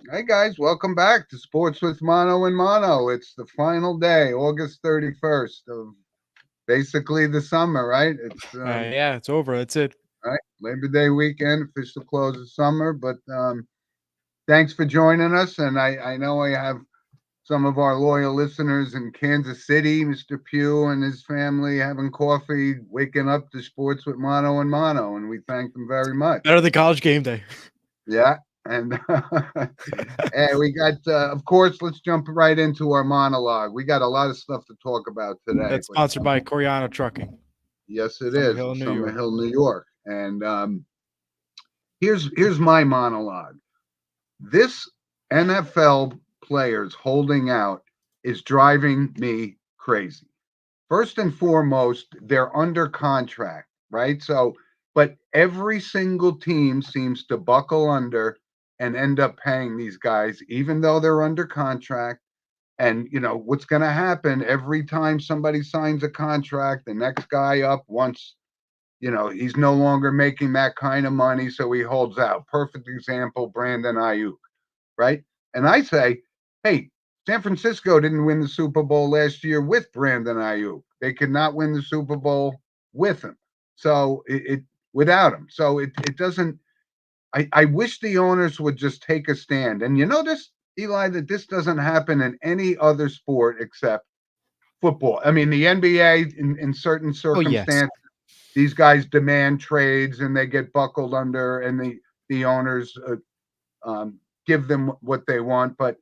Hey guys, welcome back to Sports with Mono and Mono. It's the final day, August 31st of basically the summer, right? It's Yeah, it's over. That's it. right, Labor Day weekend, official close of summer. But thanks for joining us. And I know I have some of our loyal listeners in Kansas City, Mr. Pugh and his family having coffee, waking up to Sports with Mono and Mono, and we thank them very much. Better than college game day. Yeah, and and we got, of course, let's jump right into our monologue. We got a lot of stuff to talk about today, That's but sponsored by Coriano Trucking, yes, it is Summerhill, of New Summer York. Hill, New York. And here's my monologue. This NFL players holding out is driving me crazy. First and foremost, they're under contract, right? So, but every single team seems to buckle under and end up paying these guys, even though they're under contract. And what's going to happen every time somebody signs a contract, the next guy up wants, he's no longer making that kind of money, so he holds out. Perfect example, Brandon Ayuk, right? And I say, hey, San Francisco didn't win the Super Bowl last year with Brandon Ayuk. They could not win the Super Bowl with him. So it without him. So it doesn't. I wish the owners would just take a stand. And you know this, Eli, that this doesn't happen in any other sport except football. I mean, the NBA in certain Oh yes. circumstances, these guys demand trades and they get buckled under, and the owners give them what they want. But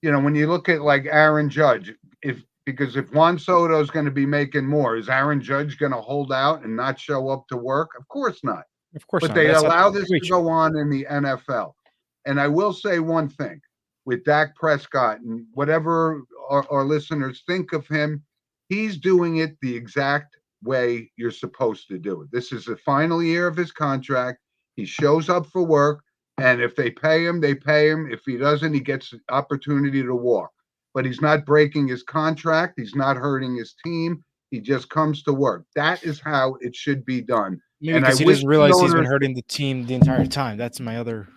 when you look at like Aaron Judge, if Juan Soto is going to be making more, is Aaron Judge going to hold out and not show up to work? Of course not. Of course But not. they That's not allow the this to situation. go on in the NFL. And I will say one thing with Dak Prescott and whatever our listeners think of him, he's doing it the exact way you're supposed to do it. This is the final year of his contract. He shows up for work, and if they pay him, they pay him. If he doesn't, he gets the opportunity to walk. But he's not breaking his contract. He's not hurting his team. He just comes to work. That is how it should be done. Maybe And I because he wish doesn't the realize he's been owners. hurting the team the entire time. That's my other.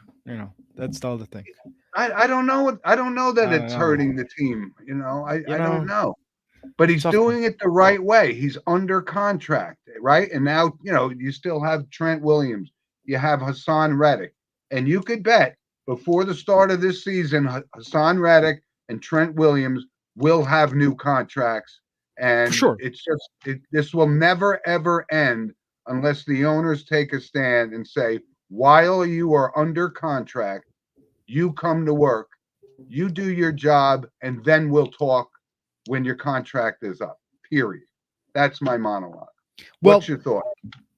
That's the other thing. I don't know. I don't know that I don't it's know. hurting the team. You I don't know, know. But it's a he's tough one. doing it the right way. He's under contract, right? And now, you still have Trent Williams, you have Hassan Reddick, and you could bet before the start of this season, Hassan Reddick and Trent Williams will have new contracts. For And sure. this will never, ever end unless the owners take a stand and say, while you are under contract, you come to work, you do your job, and then we'll talk when your contract is up. Period. That's my monologue. What's Well, your thought?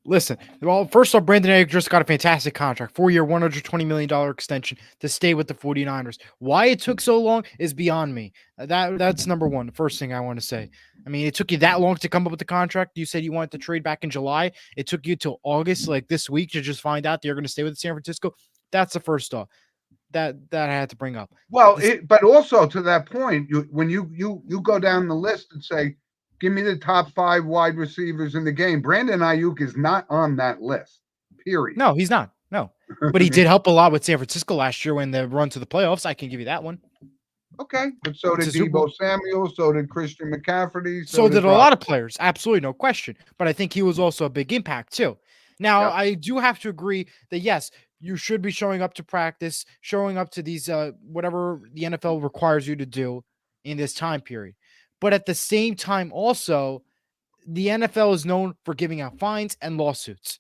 listen. Well, first off, Brandon Ayuk just got a fantastic contract, 4 year, $120 million extension to stay with the 49ers. Why it took so long is beyond me. That's number one. The first thing I want to say. I mean, it took you that long to come up with the contract. You said you wanted to trade back in July. It took you till August, like this week, to just find out that you're going to stay with San Francisco. That's the first thought that I had to bring up. Well, This, but also to that point, when you go down the list and say, "Give me the top 5 wide receivers in the game," Brandon Ayuk is not on that list. Period. no, he's not. No, but he did help a lot with San Francisco last year when the run to the playoffs. I can give you that one. Okay, but so It's a did Super Bowl. Debo Samuel, so did Christian McCaffrey, so So did did a Rob. lot of players, absolutely no question. But I think he was also a big impact too. Now Yep. I do have to agree that yes, you should be showing up to practice, showing up to these whatever the NFL requires you to do in this time period. But at the same time, also the NFL is known for giving out fines and lawsuits,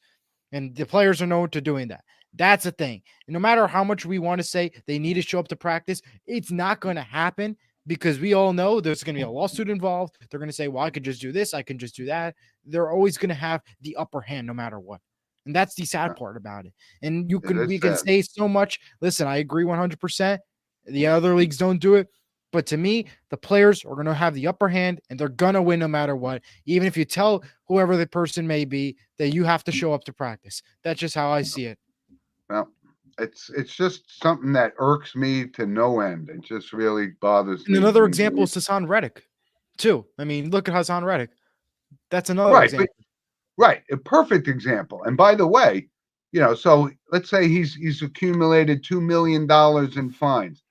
and the players are known to doing that. That's the thing. No matter how much we want to say they need to show up to practice, it's not going to happen because we all know there's going to be a lawsuit involved. They're going to say, well, I could just do this, I can just do that. They're always going to have the upper hand no matter what. And that's the sad part about it. And It is we can sad. say so much. Listen, I agree 100%. The other leagues don't do it. But to me, the players are going to have the upper hand and they're going to win no matter what. Even if you tell whoever the person may be that you have to show up to practice. That's just how I see it. Well, it's just something that irks me to no end. It just really bothers And me. another example is Hassan Reddick, too. I mean, look at Hassan Reddick. That's another Right, but example. right, a perfect example. And by the way, so let's say he's accumulated $2 million in fines.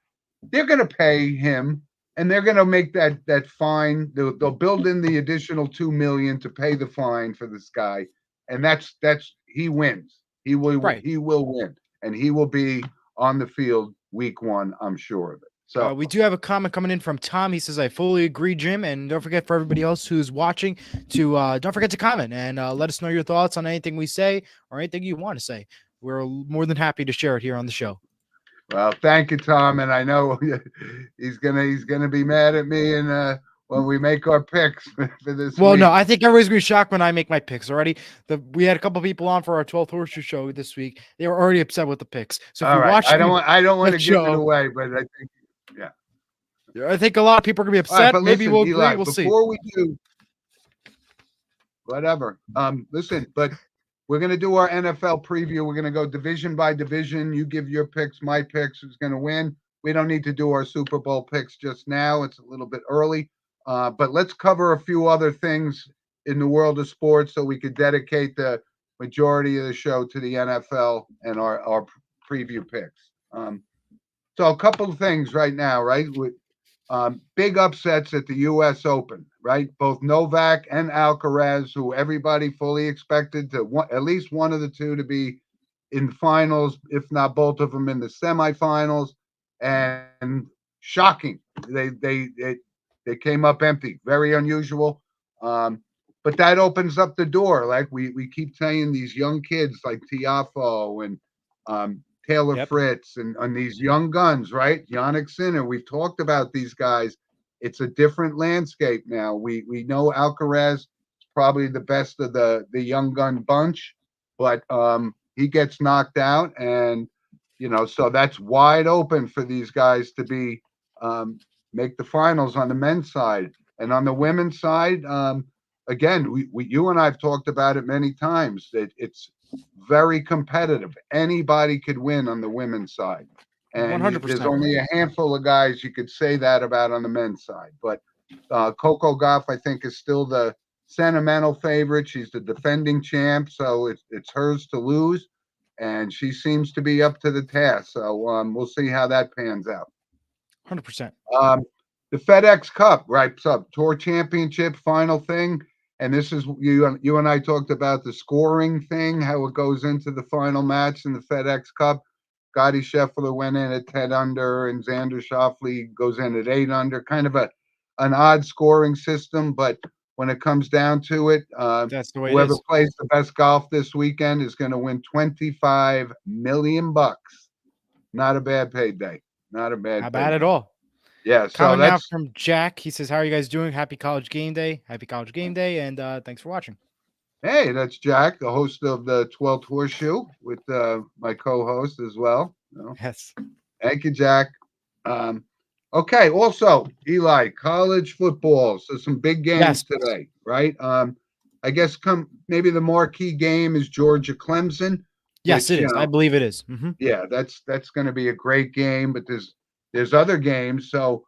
they're going to pay him, and they're going to make that fine. They'll build in the additional 2 million to pay the fine for this guy, and that's he wins. Right. He will win, and he will be on the field week 1. I'm sure of it. So We do have a comment coming in from Tom. He says, I fully agree, Jim. And don't forget, for everybody else who's watching, to don't forget to comment and let us know your thoughts on anything we say or anything you want to say. We're more than happy to share it here on the show. well, thank you, Tom. And I know he's gonna be mad at me and when we make our picks for this Well, week. no, I think everybody's gonna be shocked when I make my picks already. We had a couple people on for our 12th horseshoe show this week. They were already upset with the picks. So if All you right, watch, I don't want to give it show, away, but I think I think a lot of people are gonna be all right. upset. But Maybe listen, we'll Eli, agree. We'll see. before we do whatever, listen, but we're gonna do our NFL preview. We're gonna go division by division. You give your picks, my picks. Who's gonna win? We don't need to do our Super Bowl picks just now. It's a little bit early, but let's cover a few other things in the world of sports so we could dedicate the majority of the show to the NFL and our preview picks. So a couple of things right now, right? With big upsets at the U.S. Open, right? Both Novak and Alcaraz, who everybody fully expected to at least one of the two to be in finals, if not both of them in the semifinals, and shocking, they came up empty, very unusual. But that opens up the door, like we keep saying, these young kids like Tiafoe and Taylor Fritz and these young guns, right? Yannick Sinner. We've talked about these guys. It's a different landscape now. We know Alcaraz is probably the best of the young gun bunch, but he gets knocked out, and so that's wide open for these guys to be make the finals on the men's side. And on the women's side, again, you and I have talked about it many times that it's very competitive. Anybody could win on the women's side. And there's 100%. only a handful of guys you could say that about on the men's side. But Coco Gauff, I think, is still the sentimental favorite. She's the defending champ, so it's hers to lose. And she seems to be up to the task. So we'll see how that pans out. 100%. The FedEx Cup, right? Tour Championship final thing. And this is you and I talked about the scoring thing, how it goes into the final match in the FedEx Cup. Scotty Scheffler went in at 10 under, and Xander Schauffele goes in at 8 under. Kind of an odd scoring system, but when it comes down to it, That's the way whoever it is. plays the best golf this weekend is going to win $25 million. Not a bad payday. Not a bad. Not bad at all. Yeah. So Comment now that's from Jack. He says, how are you guys doing? Happy college game day. Happy college game day. And thanks for watching. Hey, that's Jack, the host of the 12th Horseshoe with my co-host as well. Yes. Thank you, Jack. Okay. Also, Eli, college football. So some big games today, right? I guess maybe the marquee game is Georgia Clemson. Yes, it is. I believe it is. Mm-hmm. Yeah, that's going to be a great game, but there's other games. So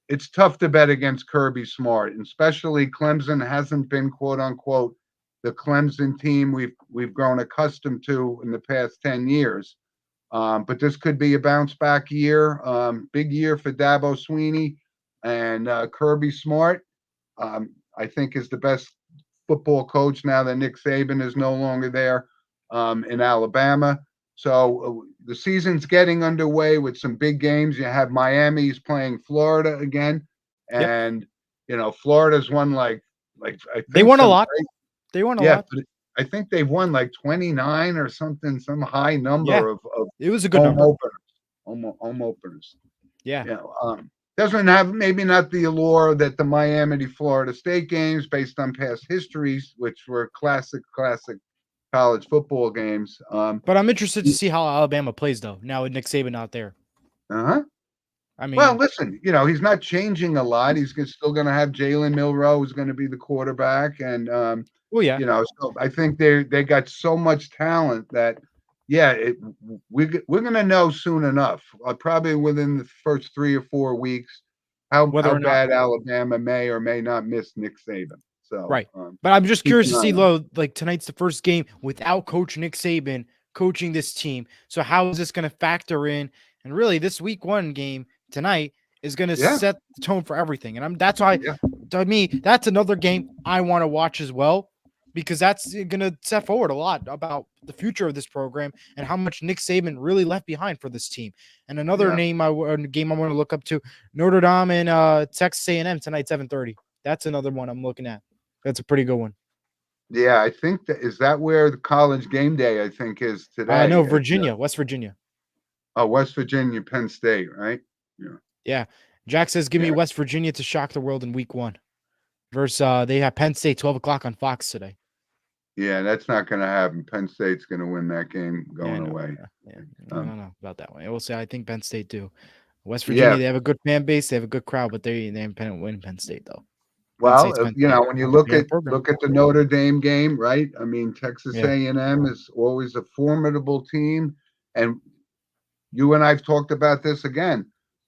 it's tough to bet against Kirby Smart, and especially Clemson hasn't been quote unquote the Clemson team we've grown accustomed to in the past 10 years. But this could be a bounce back year, big year for Dabo Sweeney, and Kirby Smart. I think is the best football coach now that Nick Saban is no longer there in Alabama. So the season's getting underway with some big games. You have Miami's playing Florida again, and Florida's won like I think they won a lot. They won a lot. But I think they've won like 29 or something, some high number of it was a good number. Home openers. Yeah. Doesn't have maybe not the allure that the Miami Florida State games based on past histories, which were classic college football games. But I'm interested to see how Alabama plays though. Now with Nick Saban out there. I mean, well, listen, he's not changing a lot. He's still going to have Jalen Milroe, who's going to be the quarterback, and so I think they got so much talent that we're going to know soon enough, probably within the first 3 or 4 weeks, how bad Alabama may or may not miss Nick Saban. So right, but I'm just curious to see though, like tonight's the first game without Coach Nick Saban coaching this team. So how is this going to factor in And really, this week 1 game tonight is going to Yeah, set the tone for everything. And that's why, yeah, to me, that's another game I want to watch as well, because that's going to set forward a lot about the future of this program and how much Nick Saban really left behind for this team. And another yeah. game I want to look up to, Notre Dame and Texas A&M tonight, 7:30. That's another one I'm looking at. That's a pretty good one. Yeah, I think is that where the college game day, I think, is No, today at West Virginia. West Virginia, Penn State, right? Yeah, Yeah. Jack says, give me yeah, West Virginia to shock the world in week 1. Versus they have Penn State 12 o'clock on Fox today. yeah. That's not going to happen. Penn State's going to win that game Yeah, I going know. away. Yeah, I Um, don't know about that one. I will say I think Penn State do. West yeah. Virginia, they have a good fan base, they have a good crowd, but they didn't win Penn State though. Penn Well, State's Penn you State. know, when you look They have at a program. the Notre Dame game, right? I mean, Texas Yeah. A&M is always a formidable team, and you and I've talked about this again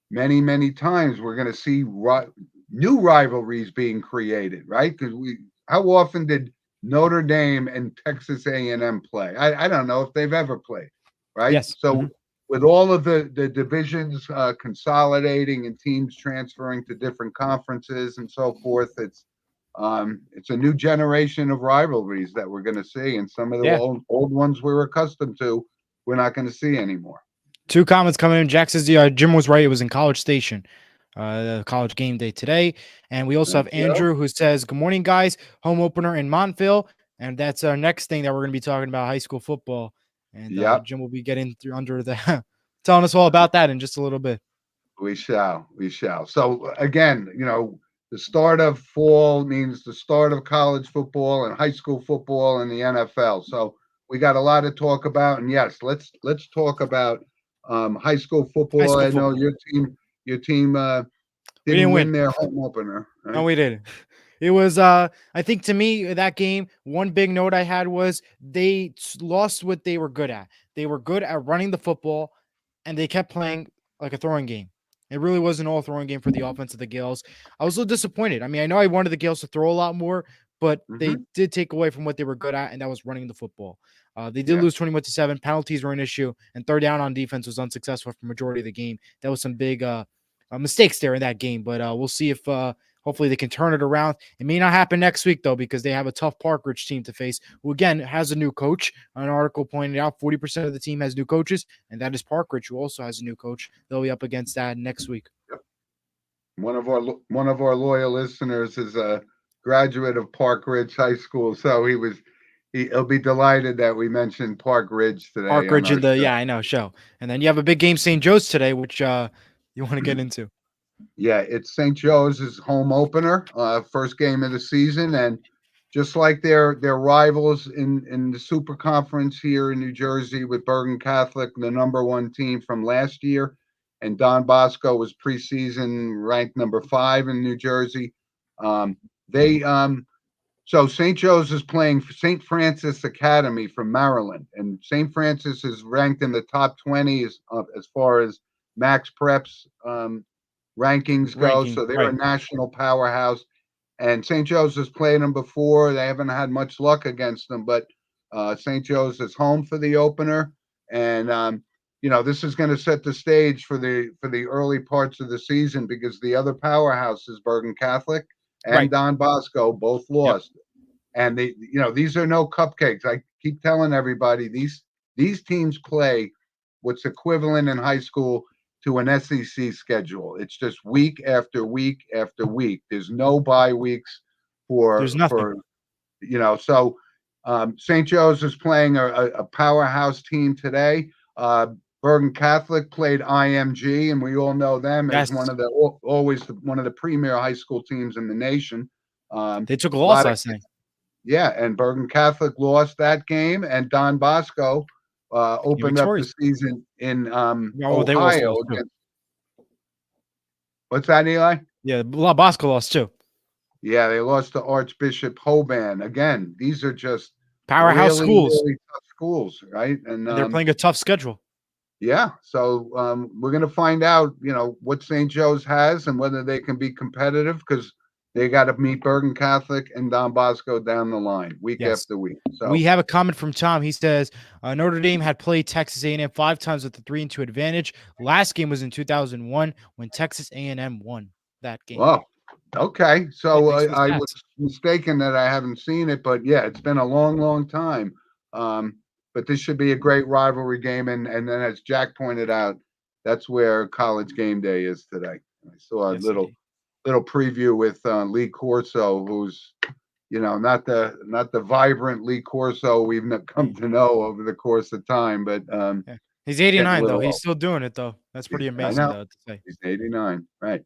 many, many times. We're going to see new rivalries being created, right? Because how often did Notre Dame and Texas A&M play? I don't know if they've ever played, right? Yes. So with all of the divisions consolidating and teams transferring to different conferences and so forth, it's a new generation of rivalries that we're going to see, and some of the Yeah. old ones we're accustomed to, we're not going to see anymore. 2 comments coming in. Jack says Jim was right. It was in College Station. College game day today. And we also have Thank you. Andrew who says, good morning, guys. Home opener in Montville. And that's our next thing that we're going to be talking about, high school football. And Yep, Jim will be getting through under the telling us all about that in just a little bit. we shall. We shall. So again, you know, the start of fall means the start of college football and high school football and the NFL. So we got a lot to talk about. And yes, let's talk about high school High football. school I know football. your team We didn't didn't win win. their home opener. No, Right? we didn't. It was I think to me that game, one big note I had was they lost what they were good at. They were good at running the football and they kept playing like a throwing game. It really wasn't all throwing game for the offense of the Gales. I was a little disappointed. I mean, I know I wanted the Gales to throw a lot more, but they Mm-hmm. did take away from what they were good at, and that was running the football. They did Yeah. lose 21-7. Penalties were an issue, and third down on defense was unsuccessful for majority of the game. That was some big mistakes there in that game, but we'll see if hopefully they can turn it around. It may not happen next week, though, because they have a tough Park Ridge team to face, who, again, has a new coach. An article pointed out 40% of the team has new coaches, and that is Park Ridge, who also has a new coach. They'll be up against that next week. One of our loyal listeners is a graduate of Park Ridge High School, so he'll be delighted that we mentioned Park Ridge today Park on Ridge our in the, show. yeah, I know, show. And then you have a big game, St. Joe's today, which you want to get into. Yeah, it's St. Joe's home opener, first game of the season, and just like their rivals in the Super Conference here in New Jersey with Bergen Catholic, the number 1 team from last year, and Don Bosco was preseason ranked number 5 in New Jersey. They So St. Joe's is playing St. Francis Academy from Maryland, and St. Francis is ranked in the top 20 as far as Max Preps rankings go. Ranking, So they're a right. national powerhouse. And St. Joe's has played them before. They haven't had much luck against them, but St. Joe's is home for the opener, and you know, this is going to set the stage for the early parts of the season, because the other powerhouse is Bergen Catholic and Right. Don Bosco both Yep. lost. And these are no cupcakes. I keep telling everybody these teams play what's equivalent in high school to an SEC schedule. It's just week after week after week. There's no bye weeks There's nothing. so St. Joe's is playing a powerhouse team today. Bergen Catholic played IMG, and we all know them as Yes. always one of the premier high school teams in the nation. They took a A loss lot of last night. Yeah, and Bergen Catholic lost that game, and Don Bosco You're opened up the victorious. season in Oh, they also Ohio lost too. against. What's that, Eli? Yeah, Bosco lost too. Yeah, they lost to Archbishop Hoban. Again, these are just Powerhouse really, schools, really tough schools, right? And and they're playing a tough schedule. yeah, so we're going to find out, what St. Joe's has and whether they can be competitive, because they got to meet Bergen Catholic and Don Bosco down the line week Yes. after week. So We have a comment from Tom. He says Notre Dame had played Texas A&M 5 times with a 3-2 advantage. Last game was in 2001 when Texas A&M won that game. wow. Okay, Yeah, so thanks for the I stats. was mistaken that I haven't seen it, but yeah, it's been a long, long time. But this should be a great rivalry game, and then as Jack pointed out, that's where College Game Day is today. I saw a Yes, little indeed. preview with Lee Corso, who's not the vibrant Lee Corso we've come to know over the course of time, but Yeah. He's getting a 89 though. little He's old. still doing it though. That's pretty I amazing know though to say. he's 89, right?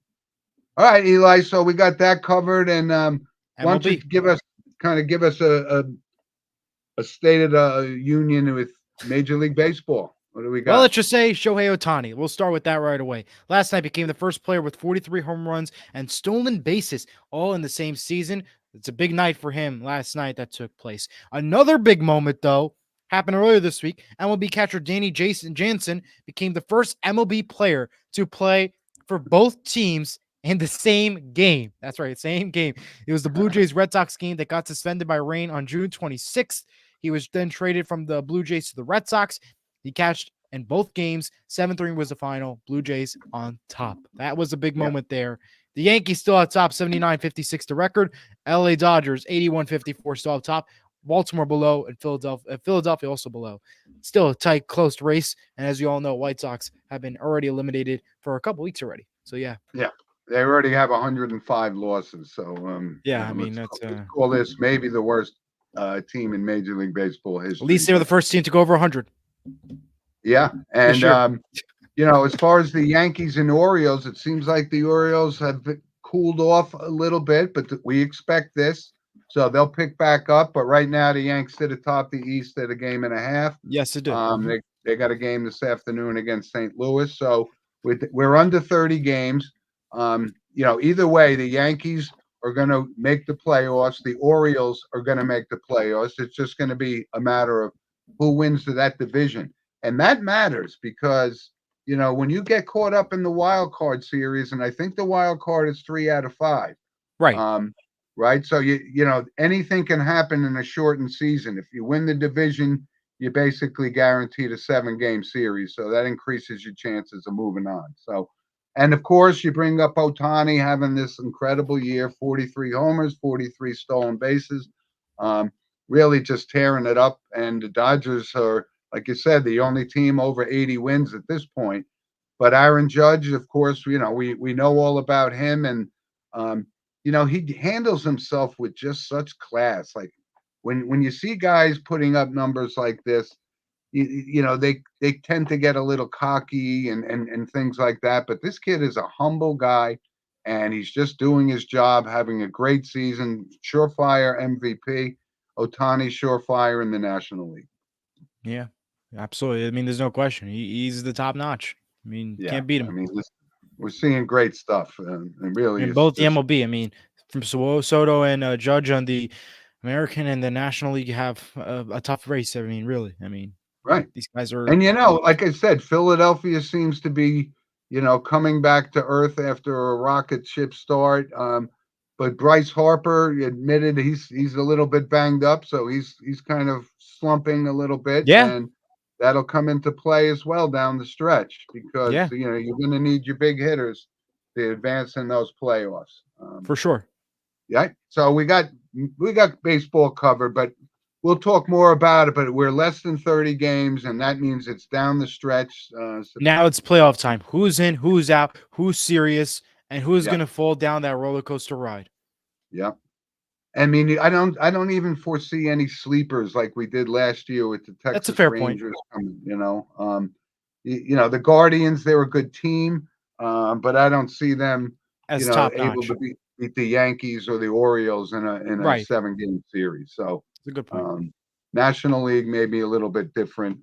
All right, Eli. So we got that covered, and why don't you MLB. give us a state of the union with Major League Baseball? What do we Well, got? let's just say Shohei Ohtani. We'll start with that right away. Last night became the first player with 43 home runs and stolen bases all in the same season. It's a big night for him last night that took place. Another big moment, though, happened earlier this week. MLB catcher Danny Jansen became the first MLB player to play for both teams in the same game. That's right, same game. It was the Blue Jays Red Sox game that got suspended by rain on June 26th. He was then traded from the Blue Jays to the Red Sox. He cashed in both games. 7-3 was the final. Blue Jays on top. That was a big Yeah, moment there. The Yankees still at top, 79-56 the record. LA Dodgers, 81-54 still up top. Baltimore below, and Philadelphia also below. Still a tight, close race. And as you all know, White Sox have been already eliminated for a couple weeks already. So yeah. yeah. They already have 105 losses, so Yeah, I mean let's that's call this maybe the worst team in Major League Baseball at history. least they were the first team to go over 100 Yeah, this and year. as far as the Yankees and Orioles, it seems like the Orioles have cooled off a little bit, but we expect this, so they'll pick back up. But right now, the Yanks sit atop the East at a game and a half. Yes, it did. They got a game this afternoon against St. Louis, so we're under 30 games. Either way, the Yankees are going to make the playoffs. The Orioles are going to make the playoffs. It's just going to be a matter of who wins that division. And that matters because, when you get caught up in the wild card series, and I think the wild card is 3 out of 5, Right. right? So, anything can happen in a shortened season. If you win the division, you're basically guaranteed a 7-game series. So that increases your chances of moving on. So, and of course, you bring up Ohtani having this incredible year, 43 homers, 43 stolen bases, really just tearing it up. And the Dodgers are, like you said, the only team over 80 wins at this point. But Aaron Judge, of course, we know all about him, and he handles himself with just such class. Like when you see guys putting up numbers like this, they tend to get a little cocky and things like that. But this kid is a humble guy, and he's just doing his job, having a great season, surefire MVP. Ohtani surefire in the National League. Yeah, absolutely. I mean, there's no question. He's the top notch. I mean, Yeah, can't beat I him. mean, we're seeing great stuff, and really, In it's both the just MLB, I mean, from Soto and Judge on the American and the National League, you have a tough race. I mean, really. I mean, right. these guys are. And like I said, Philadelphia seems to be, coming back to earth after a rocket ship start. But Bryce Harper admitted he's a little bit banged up, so he's kind of slumping a little bit, Yeah, and that'll come into play as well down the stretch because yeah, you're going to need your big hitters to advance in those playoffs. for sure. Yeah, so we got baseball covered, but we'll talk more about it. But we're less than 30 games, and that means it's down the stretch. Now it's playoff time. Who's in? Who's out? Who's serious? And who's Yeah, going to fall down that roller coaster ride? yeah. I mean, I don't even foresee any sleepers like we did last year with the That's a Texas fair point. Rangers coming. The Guardians, they're a good team, but I don't see them, As top able notch. to beat the Yankees or the Orioles in a Right. 7-game series. So, That's a good point. National League may be a little bit different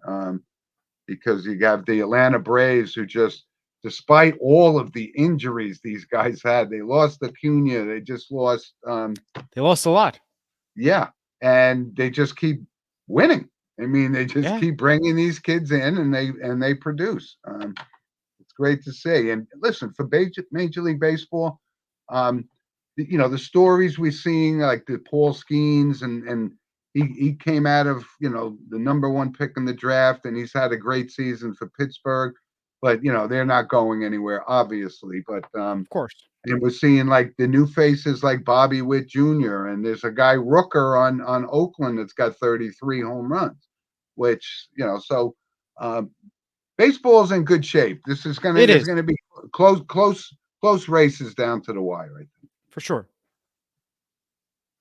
because you have the Atlanta Braves who just, despite all of the injuries these guys had, they lost Acuna, they just lost. They lost a lot. Yeah, and they just keep winning. I mean, they just Yeah. keep bringing these kids in, and they produce. It's great to see. And listen, for Major League Baseball, um, the stories we're seeing, like the Paul Skeens, and he came out of, the number one pick in the draft, and he's had a great season for Pittsburgh. But, they're not going anywhere, obviously. But Of course. and we're seeing like the new faces like Bobby Witt Jr. and there's a guy Rooker on Oakland that's got 33 home runs, which, so baseball's in good shape. There's gonna be close races down to the wire, I think. For sure.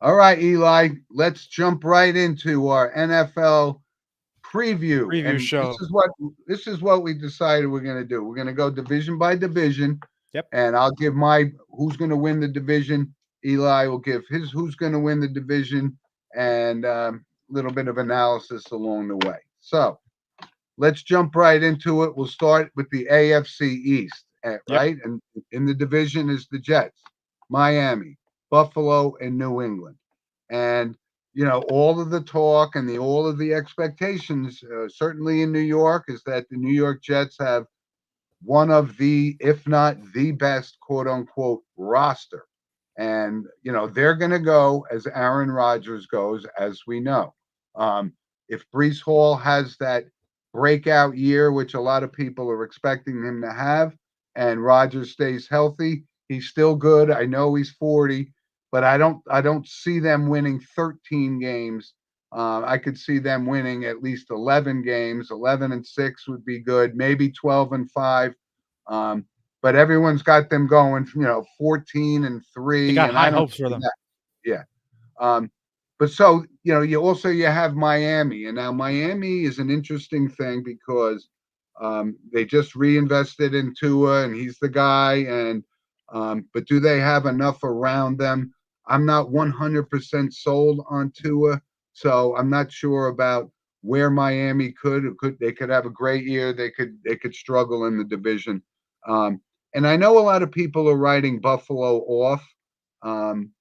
All right, Eli, let's jump right into our NFL preview. Preview show. This is what we decided we're gonna do. We're gonna go division by division. Yep. And I'll give my who's going to win the division. Eli will give his who's going to win the division, and a little bit of analysis along the way. So let's jump right into it. We'll start with the AFC East, right? And in the division is the Jets, Miami, Buffalo, and New England. And all of the talk and all of the expectations, certainly in New York, is that the New York Jets have one of the, if not the best, quote unquote, roster. And, they're going to go as Aaron Rodgers goes, as we know. If Breece Hall has that breakout year, which a lot of people are expecting him to have, and Rodgers stays healthy, he's still good. I know he's 40, but I don't see them winning 13 games. I could see them winning at least 11 games. 11-6 would be good. Maybe 12-5. But everyone's got them going, 14-3. They got and high I don't hopes for them. That. Yeah. But so, you have Miami, and now Miami is an interesting thing because they just reinvested in Tua, and he's the guy. And but do they have enough around them? I'm not 100% sold on Tua, so I'm not sure about where Miami could have a great year. They could struggle in the division. And I know a lot of people are writing Buffalo off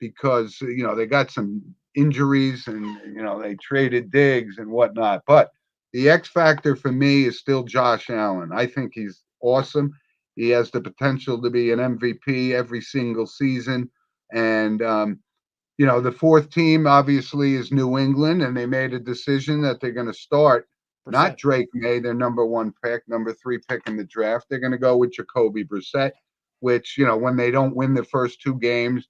because they got some injuries and they traded Diggs and whatnot. But the X factor for me is still Josh Allen. I think he's awesome. He has the potential to be an MVP every single season. And the fourth team obviously is New England, and they made a decision that they're going to start not Drake May, their number one pick, number 3 pick in the draft. They're going to go with Jacoby Brissett, which, when they don't win the first 2 games,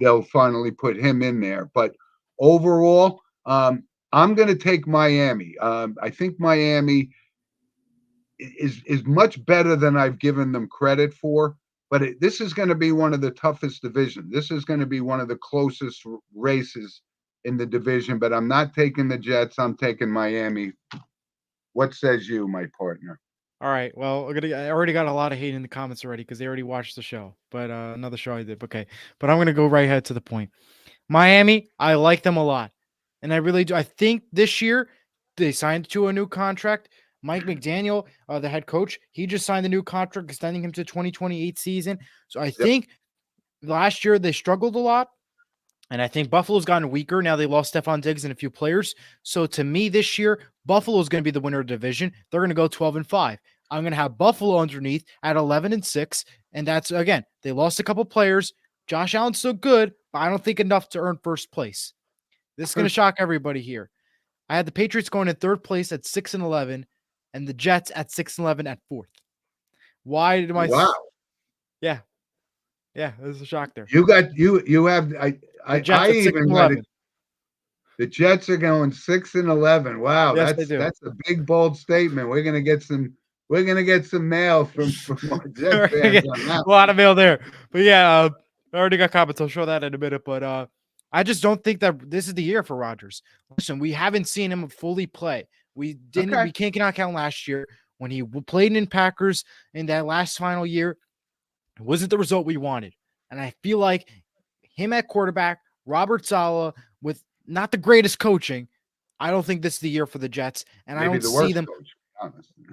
they'll finally put him in there. But overall, I'm going to take Miami. I think Miami is much better than I've given them credit for. But this is going to be one of the toughest divisions. This is going to be one of the closest races in the division. But I'm not taking the Jets. I'm taking Miami. What says you, my partner? All right. Well, I already got a lot of hate in the comments already because they already watched the show. But another show I did. Okay. But I'm going to go right ahead to the point. Miami, I like them a lot. And I really do. I think this year they signed to a new contract. Mike McDaniel, the head coach, he just signed a new contract extending him to 2028 season. So I think last year they struggled a lot. And I think Buffalo's gotten weaker. Now they lost Stephon Diggs and a few players. So to me this year, Buffalo's going to be the winner of the division. They're going to go 12-5. I'm going to have Buffalo underneath at 11-6. And that's, again, they lost a couple players. Josh Allen's still good, but I don't think enough to earn first place. This is going to shock everybody here. I had the Patriots going in third place at 6-11 and the Jets at 6-11 at fourth. Why did my... Wow. Yeah. Yeah, there's a shock there. You have I even got it. The Jets are going 6-11. Wow, yes, that's a big bold statement. We're gonna get some mail from our Jets fans on that. A lot of mail there. But yeah, I already got comments. I'll show that in a minute. But I just don't think that this is the year for Rodgers. Listen, we haven't seen him fully play. We can't count last year when he played in Packers in that last final year. It wasn't the result we wanted. And I feel like him at quarterback, Robert Saleh with not the greatest coaching. I don't think this is the year for the Jets. And Maybe I don't see them.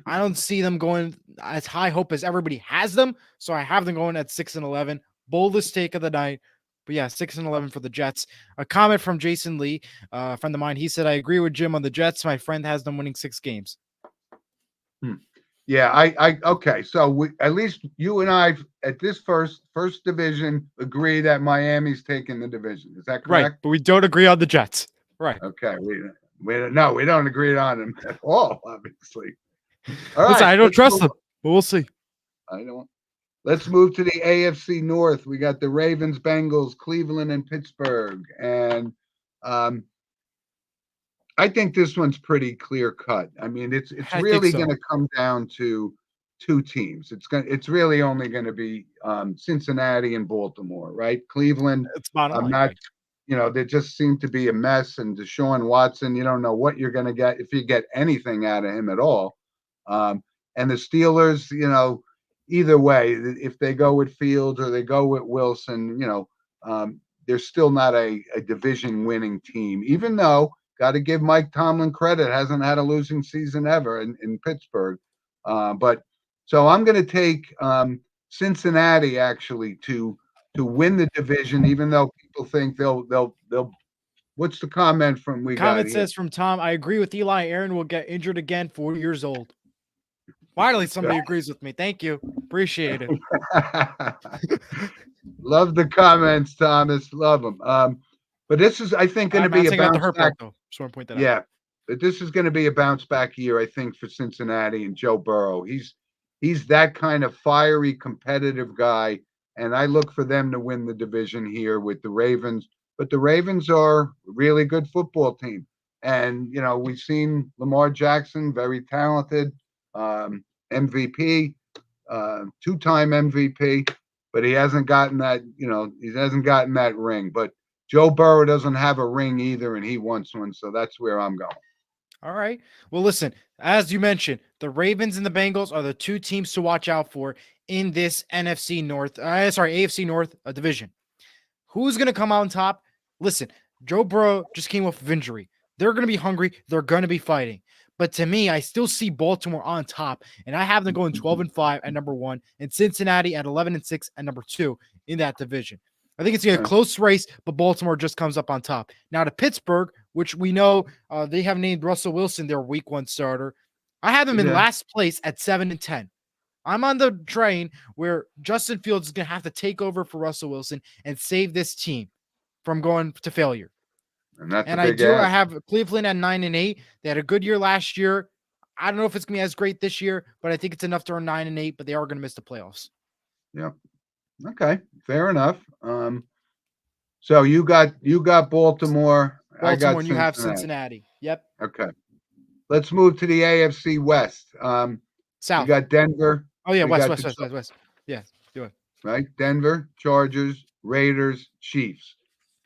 I don't see them going as high hope as everybody has them. So I have them going at 6-11. Boldest take of the night. But yeah, 6-11 for the Jets. A comment from Jason Lee, a friend of mine. He said, I agree with Jim on the Jets. My friend has them winning 6 games. Yeah, okay. So at least you and I at this first division agree that Miami's taking the division. Is that Right, correct? but we don't agree on the Jets. Right. Okay. We don't agree on them at all, obviously. All Listen, right, I don't let's trust move. them, but we'll see. I don't. Let's move to the AFC North. We got the Ravens, Bengals, Cleveland, and Pittsburgh. And um, I think this one's pretty clear cut. I mean, it's I think really going so. to come down to two teams. It's really only going to be Cincinnati and Baltimore, right? Cleveland, It's bottom I'm line, not. right? They just seem to be a mess. And Deshaun Watson, you don't know what you're going to get if you get anything out of him at all. And the Steelers, either way, if they go with Fields or they go with Wilson, they're still not a division winning team, even though got to give Mike Tomlin credit, hasn't had a losing season ever in Pittsburgh. But so I'm going to take Cincinnati actually to win the division, even though people think they'll. What's the comment from we got Comment here? says from Tom, I agree with Eli. Aaron will get injured again, 40 years old. Finally, somebody agrees with me. Thank you. Appreciate it. Love the comments, Thomas. Love them. But this is, I think, going to I'm not be a saying about the bounce hurt back. part, though. Just want to point that out. Yeah, but this is going to be a bounce back year, I think, for Cincinnati and Joe Burrow. He's that kind of fiery, competitive guy, and I look for them to win the division here with the Ravens. But the Ravens are a really good football team, and we've seen Lamar Jackson, very talented, MVP, two-time MVP, but he hasn't gotten that. He hasn't gotten that ring, but. Joe Burrow doesn't have a ring either, and he wants one, so that's where I'm going. All right. Well, listen, as you mentioned, the Ravens and the Bengals are the two teams to watch out for in this AFC North division. Who's going to come out on top? Listen, Joe Burrow just came off of injury. They're going to be hungry. They're going to be fighting. But to me, I still see Baltimore on top, and I have them going 12-5 at number 1, and Cincinnati at 11-6 at number 2 in that division. I think it's going to be a close race, but Baltimore just comes up on top. Now to Pittsburgh, which we know they have named Russell Wilson their Week 1 starter. I have him in last place at 7-10. I'm on the train where Justin Fields is going to have to take over for Russell Wilson and save this team from going to failure. And that's and a big ask. I have Cleveland at 9-8. They had a good year last year. I don't know if it's going to be as great this year, but I think it's enough to earn 9-8, but they are going to miss the playoffs. Yeah. Okay. Fair enough. So you got Baltimore. I got and you have Cincinnati. Yep. Okay. Let's move to the AFC West. South. We got Denver. Oh, yeah. West. Yeah. Do it. Right. Denver, Chargers, Raiders, Chiefs.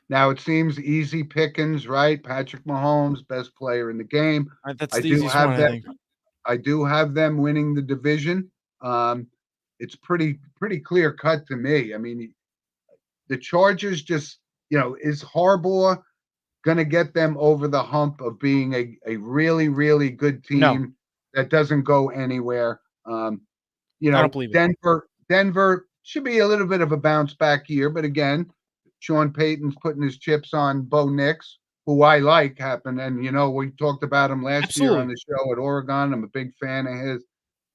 Now it seems easy pickings, right? Patrick Mahomes, best player in the game. That's the easiest one, I think. I do have them winning the division. It's pretty clear cut to me. I mean, the Chargers just, is Harbaugh going to get them over the hump of being a really, really good team that doesn't go anywhere? I don't believe it. Denver should be a little bit of a bounce back year, but again, Sean Payton's putting his chips on Bo Nix, who I like and we talked about him last year on the show at Oregon. I'm a big fan of his,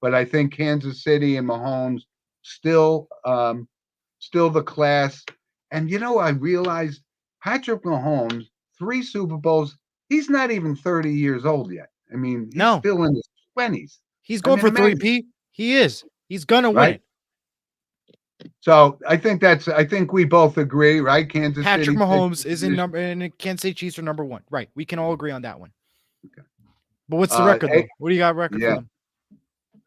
but I think Kansas City and Mahomes still the class. And I realized Patrick Mahomes, 3 Super Bowls, he's not even 30 years old yet. I mean, he's still in his 20s. He's going for 3P. He is. He's gonna win it. So I think we both agree, right? Kansas City. Patrick Mahomes is in number, and Kansas City Chiefs are number 1. Right. We can all agree on that one. Okay. But what's the record though? What do you got record for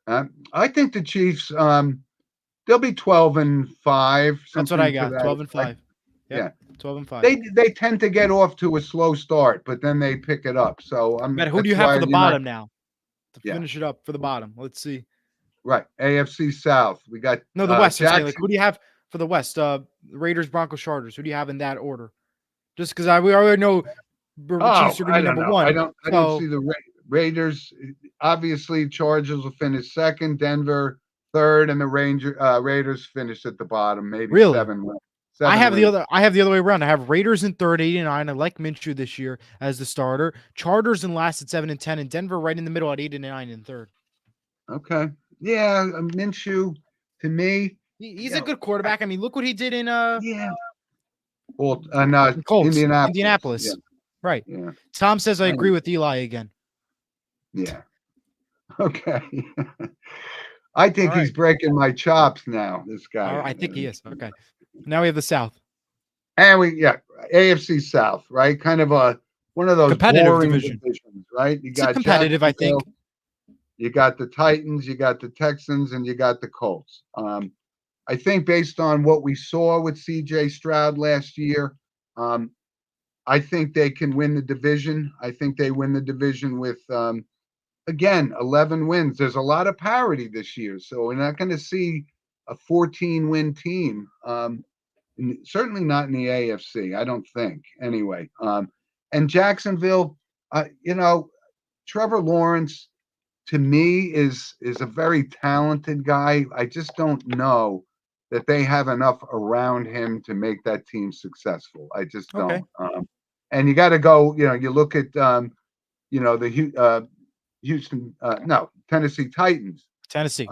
them? I think the Chiefs, they'll be 12-5. That's what I got. 12-5. Yeah. 12-5. They tend to get off to a slow start, but then they pick it up. So who do you have for the bottom now? To finish it up for the bottom. Let's see. Right. AFC South. We got the West. Who do you have for the West? Raiders, Broncos, Chargers. Who do you have in that order? Just because we already know Chiefs are going to be number 1. I don't see the Raiders. Obviously, Chargers will finish second, Denver third, and the Raiders finish at the bottom. Maybe 7 wins. I have the other way around. I have Raiders in third, 8-9. I like Minshew this year as the starter. Chargers in last at 7-10, and Denver right in the middle at 8-9 in third. Okay. Yeah, Minshew to me, He's you a know, good quarterback. I mean, look what he did in yeah. Well, no, Colts, Indianapolis. Yeah, Indianapolis. Right. yeah, Tom says I I, agree with Eli again. yeah. Okay. I All think he's right. breaking my chops now. This All guy. right. I think he is. Okay. Now we have the South. And AFC South, right? Kind of one of those Competitive boring division. divisions, right? You It's a got competitive, I think. Jacksonville, you got the Titans, you got the Texans, and you got the Colts. I think based on what we saw with CJ Stroud last year, um, I think they can win the division. I think they win the division with again 11 wins. There's a lot of parity this year, so we're not going to see a 14-win team. Certainly not in the AFC. I don't think anyway. And Jacksonville, Trevor Lawrence to me is a very talented guy. I just don't know that they have enough around him to make that team successful. I just Okay. don't. And you got to go. You look at the Houston, no, Tennessee Titans. Tennessee.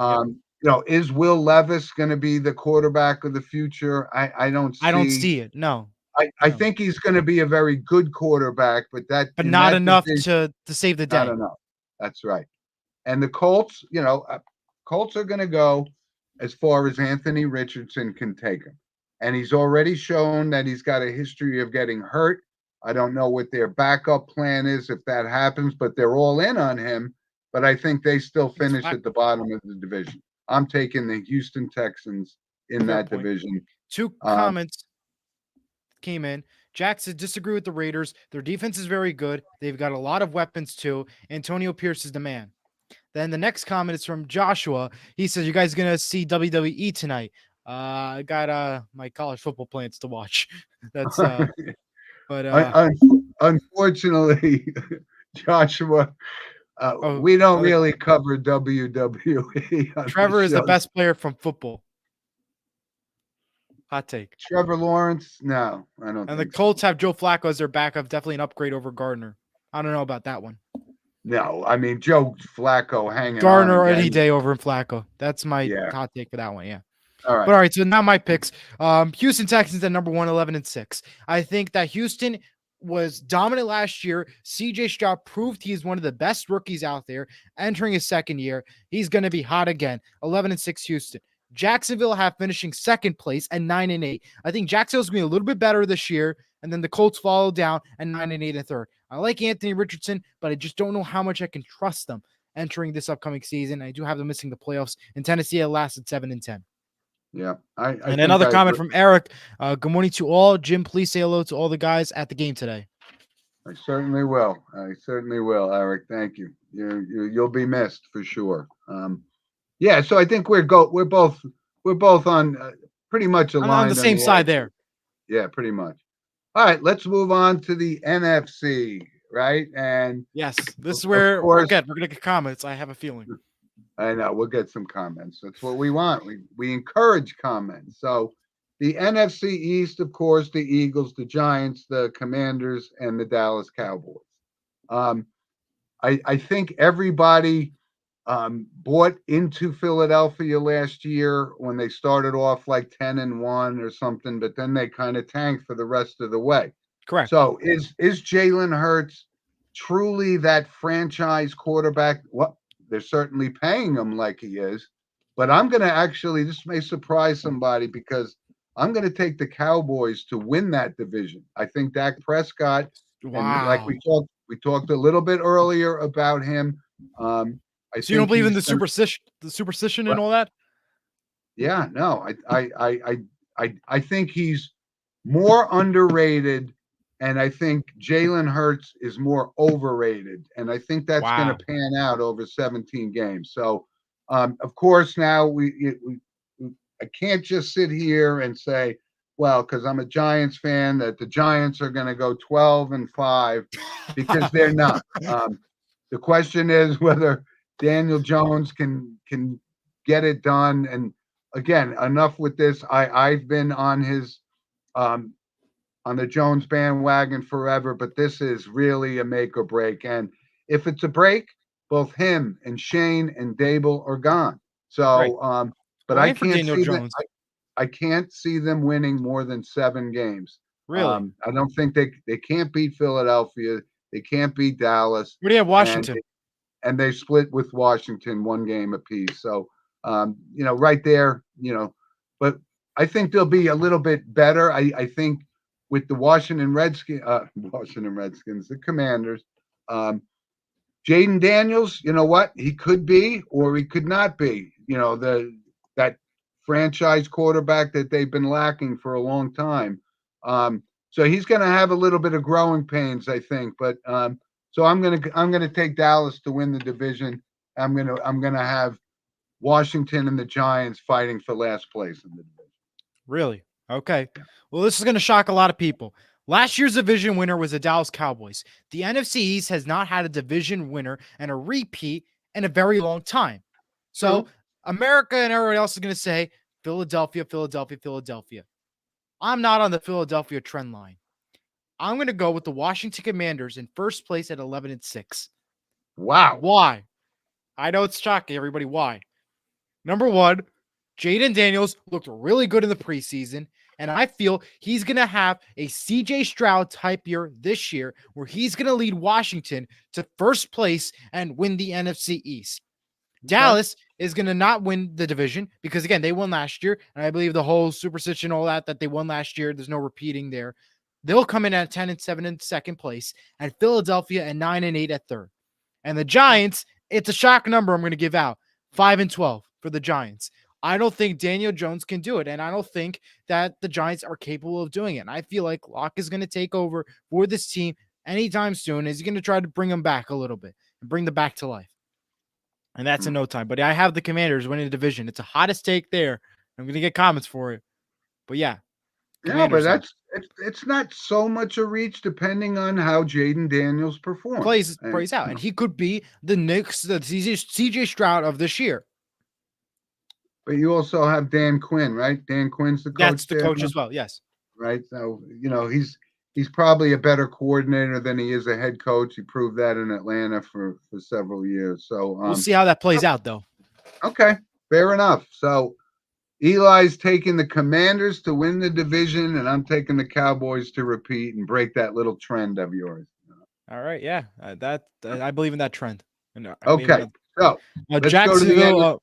Yep. Is Will Levis going to be the quarterback of the future? I don't I don't see. see it. No. I No. think he's going to be a very good quarterback, but that But in not that enough division, to save the not day. enough. That's right. And the Colts, Colts are going to go as far as Anthony Richardson can take him. And he's already shown that he's got a history of getting hurt. I don't know what their backup plan is if that happens, but they're all in on him. But I think they still finish at the bottom of the division. I'm taking the Houston Texans in Fair that point. division. Two comments came in. Jack said disagree with the Raiders. Their defense is very good. They've got a lot of weapons too. Antonio Pierce is the man. Then the next comment is from Joshua. He says, "You guys gonna see WWE tonight?" I got my college football plans to watch. That's but Unfortunately, Joshua, oh, we don't really cover WWE on Trevor the is the show. best player from football. Hot take. Trevor Lawrence, no, I don't And the think so. Colts have Joe Flacco as their backup. Definitely an upgrade over Gardner. I don't know about that one. No, I mean Joe Flacco hanging on Gardner any again. day over in Flacco. That's my Yeah. hot take for that one. Yeah. All right. But all right, so now my picks. Houston Texans at number 1, 11-6. I think that Houston was dominant last year. CJ Stroud proved he is one of the best rookies out there entering his second year. He's going to be hot again. 11-6 Houston. Jacksonville have finishing second place at 9-8. I think Jacksonville's going to be a little bit better this year, and then the Colts follow down at 9-8 and third. I like Anthony Richardson, but I just don't know how much I can trust them entering this upcoming season. I do have them missing the playoffs. In Tennessee, it lasted 7-10. Yeah. And another comment from Eric. Good morning to all. Jim, please say hello to all the guys at the game today. I certainly will. Eric. Thank you. You'll be missed for sure. Yeah. So I think we're both on pretty much aligned I'm on the same side there. Yeah, pretty much. All right, let's move on to the NFC, right? And yes, this is where we're gonna get comments. I have a feeling. I know we'll get some comments. That's what we want. We encourage comments. So the NFC East, of course, the Eagles, the Giants, the Commanders, and the Dallas Cowboys. I think everybody bought into Philadelphia last year when they started off like 10-1 or something, but then they kind of tanked for the rest of the way. Correct. So is Jalen Hurts truly that franchise quarterback? Well, they're certainly paying him like he is, but I'm going to actually, this may surprise somebody because I'm going to take the Cowboys to win that division. I think Dak Prescott, and like we talked a little bit earlier about him. So you don't believe in the superstition and all that? Yeah, no, I think he's more underrated, and I think Jalen Hurts is more overrated, and I think that's going to pan out over 17 games. So, of course, now I can't just sit here and say, well, because I'm a Giants fan, that the Giants are going to go 12-5 because they're not. The question is whether Daniel Jones can get it done. And again, enough with this. I've been on his on the Jones bandwagon forever, but this is really a make or break. And if it's a break, both him and Shane and Dable are gone. Right. So, but Well, I and for can't Daniel see that. Jones, I can't see them winning more than 7 games. really. I don't think they can't beat Philadelphia. They can't beat Dallas, What do you have, and Washington? they split with Washington 1 game apiece. So, right there, but I think they'll be a little bit better. I think with the Washington Redskins, the Commanders, Jaden Daniels, you know what? He could be or he could not be. That franchise quarterback that they've been lacking for a long time. So he's going to have a little bit of growing pains, I think. But so I'm gonna take Dallas to win the division. I'm gonna have Washington and the Giants fighting for last place in the division. Really? Okay. Well, this is going to shock a lot of people. Last year's division winner was the Dallas Cowboys. The NFC East has not had a division winner and a repeat in a very long time. So True. America and everybody else is going to say Philadelphia, Philadelphia, Philadelphia. I'm not on the Philadelphia trend line. I'm going to go with the Washington Commanders in first place at 11-6. Wow. Why? I know it's shocking, everybody. Why? Number one, Jaden Daniels looked really good in the preseason, and I feel he's going to have a CJ Stroud type year this year where he's going to lead Washington to first place and win the NFC East. Dallas is going to not win the division because, again, they won last year, and I believe the whole superstition, all that they won last year, there's no repeating there. They'll come in at 10-7 in second place, and Philadelphia at 9-8 at third. And the Giants, it's a shock number I'm going to give out, 5-12 for the Giants. I don't think Daniel Jones can do it, and I don't think that the Giants are capable of doing it. And I feel like Locke is going to take over for this team anytime soon. He's going to try to bring them back a little bit and bring them back to life. And that's in no time. But I have the Commanders winning the division. It's a hottest take there. I'm going to get comments for it. But yeah. Yeah, but Commanders it's not so much a reach depending on how Jaden Daniels performs. plays out. And he could be the CJ Stroud of this year. But you also have Dan Quinn, right? Dan Quinn's the coach. That's the there coach now, as well. Yes. right? So he's probably a better coordinator than he is a head coach. He proved that in Atlanta for several years. So We'll see how that plays out, though. okay, fair enough. So Eli's taking the Commanders to win the division, and I'm taking the Cowboys to repeat and break that little trend of yours. All right. Yeah. I believe in that trend. And Okay, so let's go to the Jacksonville.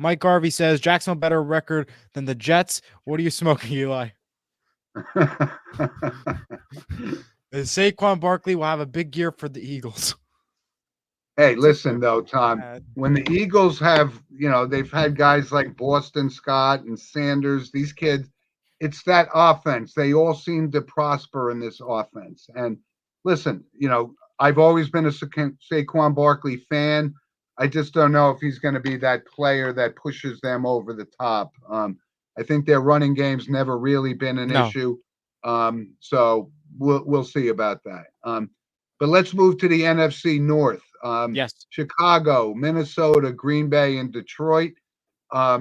Mike Garvey says Jacksonville better record than the Jets. What are you smoking, Eli? Saquon Barkley will have a big year for the Eagles. Hey, listen though, Tom. When the Eagles have, they've had guys like Boston Scott and Sanders, these kids, it's that offense. They all seem to prosper in this offense. And listen, I've always been a Saquon Barkley fan. I just don't know if he's going to be that player that pushes them over the top. I think their running game's never really been an issue. So we'll see about that. But let's move to the NFC North. Yes. Chicago, Minnesota, Green Bay, and Detroit. I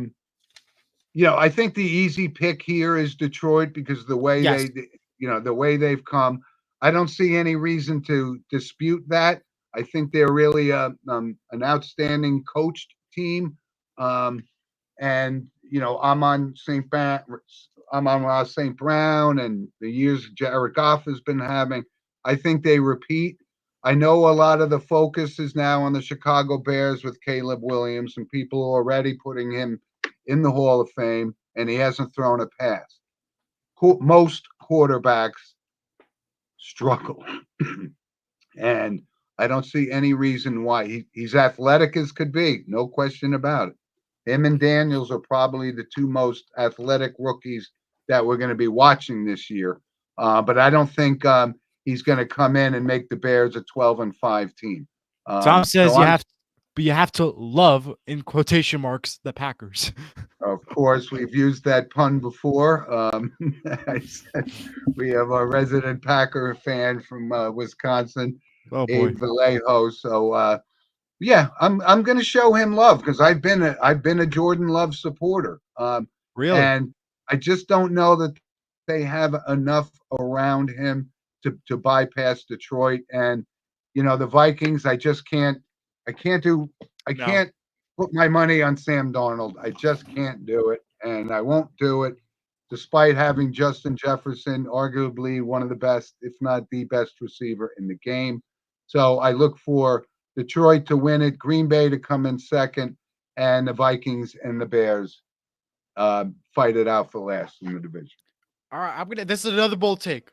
think the easy pick here is Detroit because the way the way they've come. I don't see any reason to dispute that. I think they're really an outstanding coached team. I'm on St. Brown and the years Jared Goff has been having. I think they repeat. I know a lot of the focus is now on the Chicago Bears with Caleb Williams, and people are already putting him in the Hall of Fame, and he hasn't thrown a pass. Most quarterbacks struggle. And I don't see any reason why. He's athletic as could be, no question about it. Him and Daniels are probably the two most athletic rookies that we're going to be watching this year. But I don't think he's going to come in and make the Bears a 12-5 team. Tom says you have to love, in quotation marks, the Packers. Of course, we've used that pun before. I said we have a resident Packer fan from Wisconsin, Abe Vallejo. So I'm going to show him love because I've been a Jordan Love supporter. Really, and I just don't know that they have enough around him to bypass Detroit and the Vikings. I just can't. I can't put my money on Sam Darnold. I just can't do it, and I won't do it, despite having Justin Jefferson, arguably one of the best, if not the best receiver in the game. So I look for Detroit to win it, Green Bay to come in second, and the Vikings and the Bears fight it out for last in the division. All right, this is another bold take.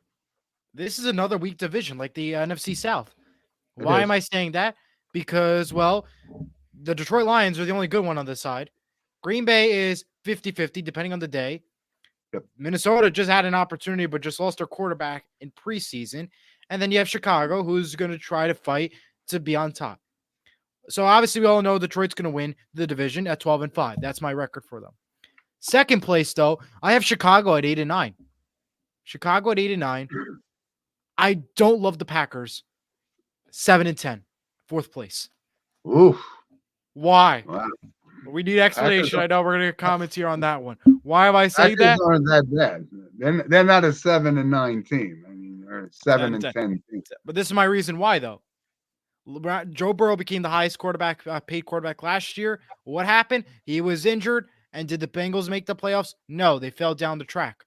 This is another weak division, like the NFC South. Why am I saying that? Because, well, the Detroit Lions are the only good one on this side. Green Bay is 50-50, depending on the day. Yep. Minnesota just had an opportunity, but just lost their quarterback in preseason. And then you have Chicago, who's going to try to fight to be on top. So obviously, we all know Detroit's going to win the division at 12-5. That's my record for them. Second place, though, I have Chicago at 8-9. Chicago at 8-9. I don't love the Packers. 7-10. Fourth place. Oof. Why? Wow. We need explanation. I know we're going to comment here on that one. Why am I saying Packers that? aren't that bad. They're not a 7-9 team. I mean, they're a 7-10 team. But this is my reason why, though. Joe Burrow became the highest paid quarterback last year. What happened? He was injured. And did the Bengals make the playoffs? No, they fell down the track.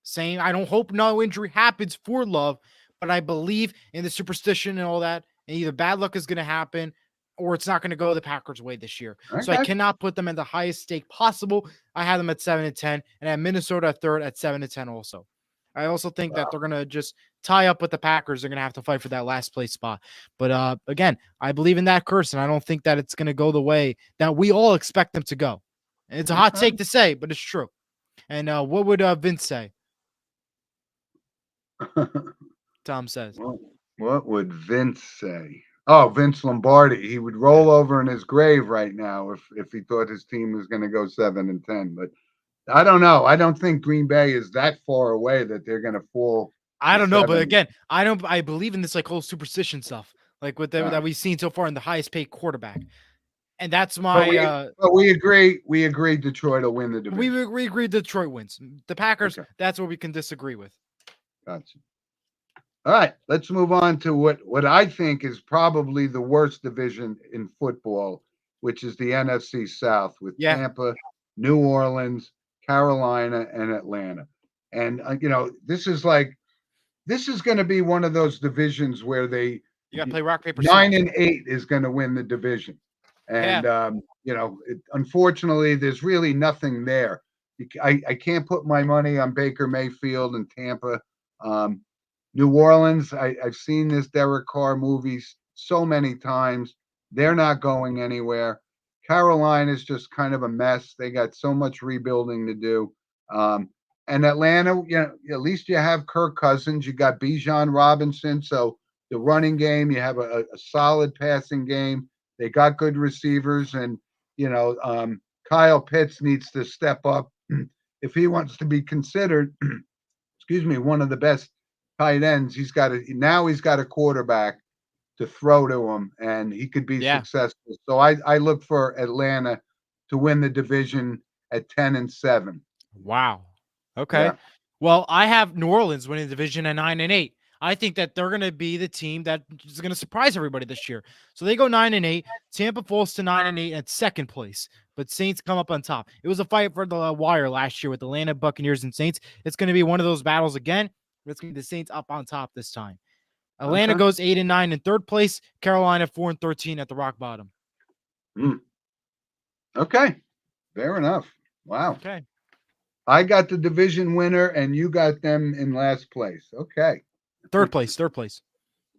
Saying, I don't hope no injury happens for Love, but I believe in the superstition and all that. And either bad luck is going to happen or it's not going to go the Packers' way this year. Okay. So I cannot put them at the highest stake possible. I have them at 7-10, and I have Minnesota at third at 7-10 also. I also think that they're going to just tie up with the Packers. They're going to have to fight for that last place spot. But again, I believe in that curse, and I don't think that it's going to go the way that we all expect them to go. And it's a hot take to say, but it's true. And what would Vince say? Tom says. Well, what would Vince say? Oh, Vince Lombardi. He would roll over in his grave right now if he thought his team was going to go 7-10. But I don't know. I don't think Green Bay is that far away that they're going to fall. I don't know, but again, I believe in this like whole superstition stuff, like with that we've seen so far in the highest paid quarterback. And that's my. But we agree. We agree. Detroit will win the division. We agree. Detroit wins. The Packers. Okay. That's what we can disagree with. Gotcha. All right, let's move on to what I think is probably the worst division in football, which is the NFC South with Tampa, New Orleans, Carolina, and Atlanta. And this is going to be one of those divisions where you got to play rock paper. 9-8 is going to win the division. And, unfortunately, there's really nothing there. I can't put my money on Baker Mayfield and Tampa. New Orleans, I've seen this Derek Carr movie so many times. They're not going anywhere. Carolina is just kind of a mess. They got so much rebuilding to do. And Atlanta, at least you have Kirk Cousins. You got Bijan Robinson. So the running game, you have a solid passing game. They got good receivers. And, Kyle Pitts needs to step up if he wants to be considered, one of the best tight ends. He's got a quarterback to throw to him, and he could be successful. So I look for Atlanta to win the division at 10-7. Wow. Okay. Yeah. Well, I have New Orleans winning the division at 9-8. I think that they're going to be the team that is going to surprise everybody this year. So they go 9-8. Tampa falls to 9-8 at second place, but Saints come up on top. It was a fight for the wire last year with Atlanta, Buccaneers, and Saints. It's going to be one of those battles again. It's going to be the Saints up on top this time. Atlanta goes 8-9 in third place. Carolina 4-13 at the rock bottom. Okay, fair enough. Wow. Okay. I got the division winner, and you got them in last place. Okay. Third place.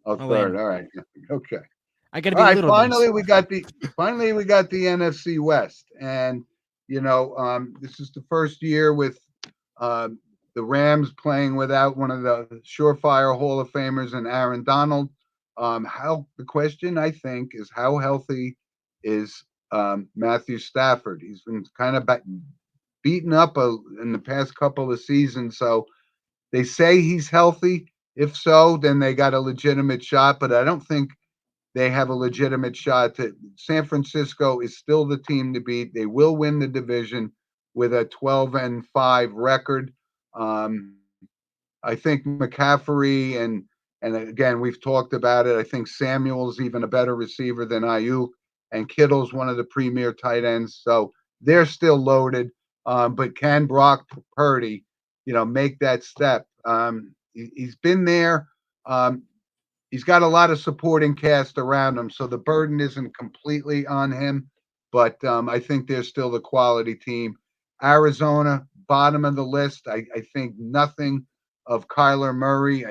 Oh, Atlanta. third. All right. Okay. I got to be a little. Finally, we got the NFC West, and this is the first year with the Rams playing without one of the surefire Hall of Famers and Aaron Donald. The question I think is how healthy is Matthew Stafford? He's been kind of beaten up in the past couple of seasons, so they say he's healthy. If so, then they got a legitimate shot, but I don't think they have a legitimate shot. San Francisco is still the team to beat. They will win the division with a 12-5 record. I think McCaffrey and again, we've talked about it. I think Samuel's even a better receiver than Ayuk, and Kittle's one of the premier tight ends. So they're still loaded. But can Brock Purdy, make that step? He's been there. He's got a lot of supporting cast around him, so the burden isn't completely on him. But I think they're still the quality team. Arizona, bottom of the list. I think nothing of Kyler Murray.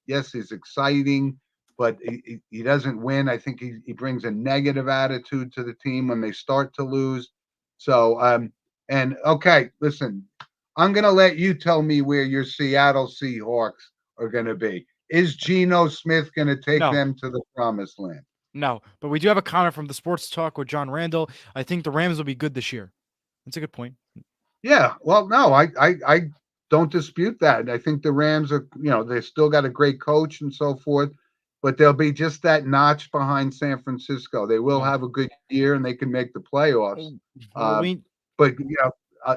Yes, he's exciting, but he doesn't win. I think he brings a negative attitude to the team when they start to lose. So, and okay, listen, I'm going to let you tell me where your Seattle Seahawks are going to be. Is Geno Smith going to take No. them to the promised land? No, but we do have a comment from the Sports Talk with John Randall. I think the Rams will be good this year. That's a good point. Yeah, well, no, I don't dispute that. I think the Rams are, they still got a great coach and so forth, but they'll be just that notch behind San Francisco. They will have a good year and they can make the playoffs. Well, But